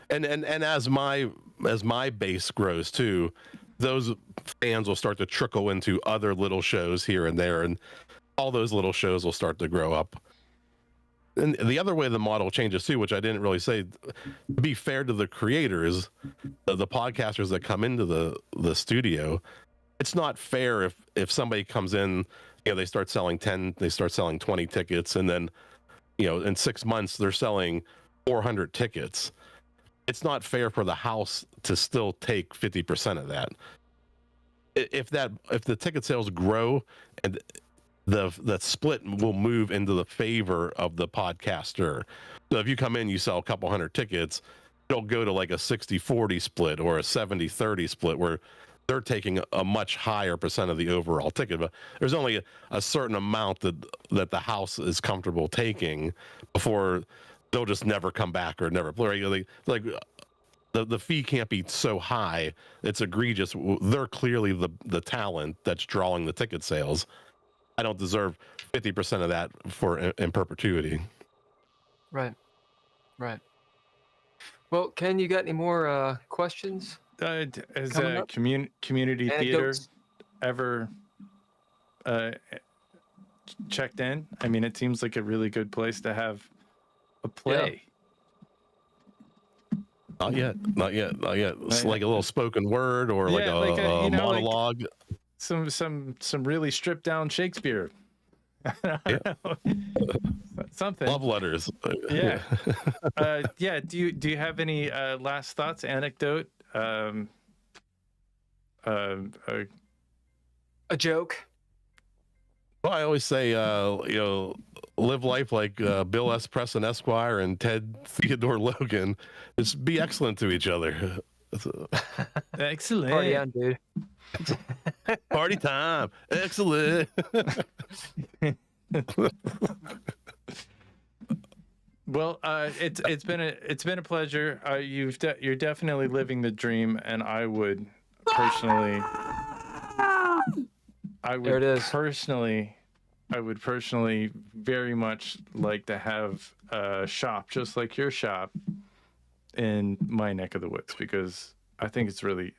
and as my base grows too, those fans will start to trickle into other little shows here and there, and all those little shows will start to grow up. And the other way the model changes too, which I didn't really say, to be fair to the creators, the podcasters that come into the studio, it's not fair if somebody comes in, they start selling 10, they start selling 20 tickets, and then, in 6 months they're selling 400 tickets. It's not fair for the house to still take 50% of that. If the ticket sales grow, and the split will move into the favor of the podcaster. So if you come in, you sell a couple hundred tickets, it'll go to like a 60-40 split or a 70-30 split, where they're taking a much higher percent of the overall ticket. But there's only a certain amount that the house is comfortable taking before they'll just never come back or never play. Like the fee can't be so high, it's egregious. They're clearly the talent that's drawing the ticket sales. I don't deserve 50% of that in perpetuity.
Right. Well, Ken, you got any more questions?
Has a community theater ever checked in? I mean, it seems like a really good place to have a play.
Yeah. Not yet. It's like a little spoken word or like a monologue.
Like some really stripped down Shakespeare. Something.
Love letters.
Yeah. Do you have any last thoughts, anecdote? A
joke?
Well, I always say, live life like Bill S. Preston Esquire and Ted Theodore Logan. Just be excellent to each other.
Excellent.
Party on, dude.
Party time. Excellent.
Well, it's been a pleasure. You're definitely living the dream, and I would personally I
There it
would
is.
personally very much like to have a shop just like your shop in my neck of the woods, because I think it's really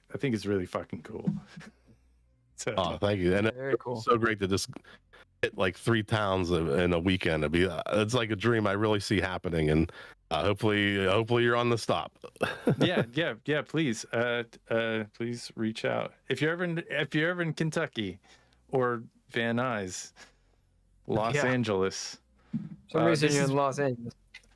fucking cool. So
Oh, thank you. And
Very cool.
it's so great to just hit like 3 towns in a weekend. It's like a dream I really see happening, and hopefully you're on the stop.
yeah, please please reach out if you're ever in Kentucky or Van Nuys, Los
Yeah.
Angeles.
For some reason you're in Los Angeles.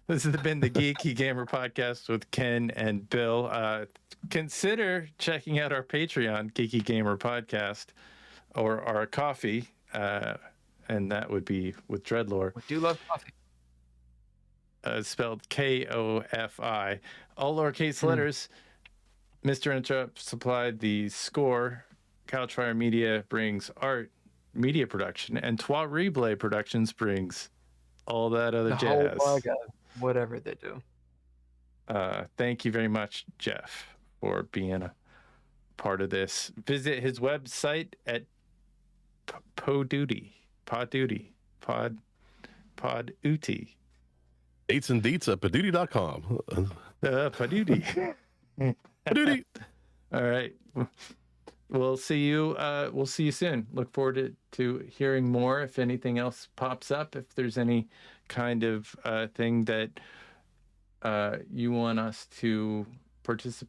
This has been the Geeky Gamer Podcast with Ken and Bill. Consider checking out our Patreon, Geeky Gamer Podcast, or our coffee, and that would be with Dreadlore.
We do love coffee.
Spelled KOFI. All lowercase letters. Mr. Interrupt supplied the score. Couchfire Media brings art, media production, and Trois Replay Productions brings all that other
The
jazz.
whole bug of whatever they do.
Thank you very much, Jeff, for being a part of this. Visit his website at Poduty. Dates
and deets at Poduty.com.
Poduty.
Poduty.
All right. We'll see you soon. Look forward to hearing more if anything else pops up. If there's any kind of thing that you want us to participate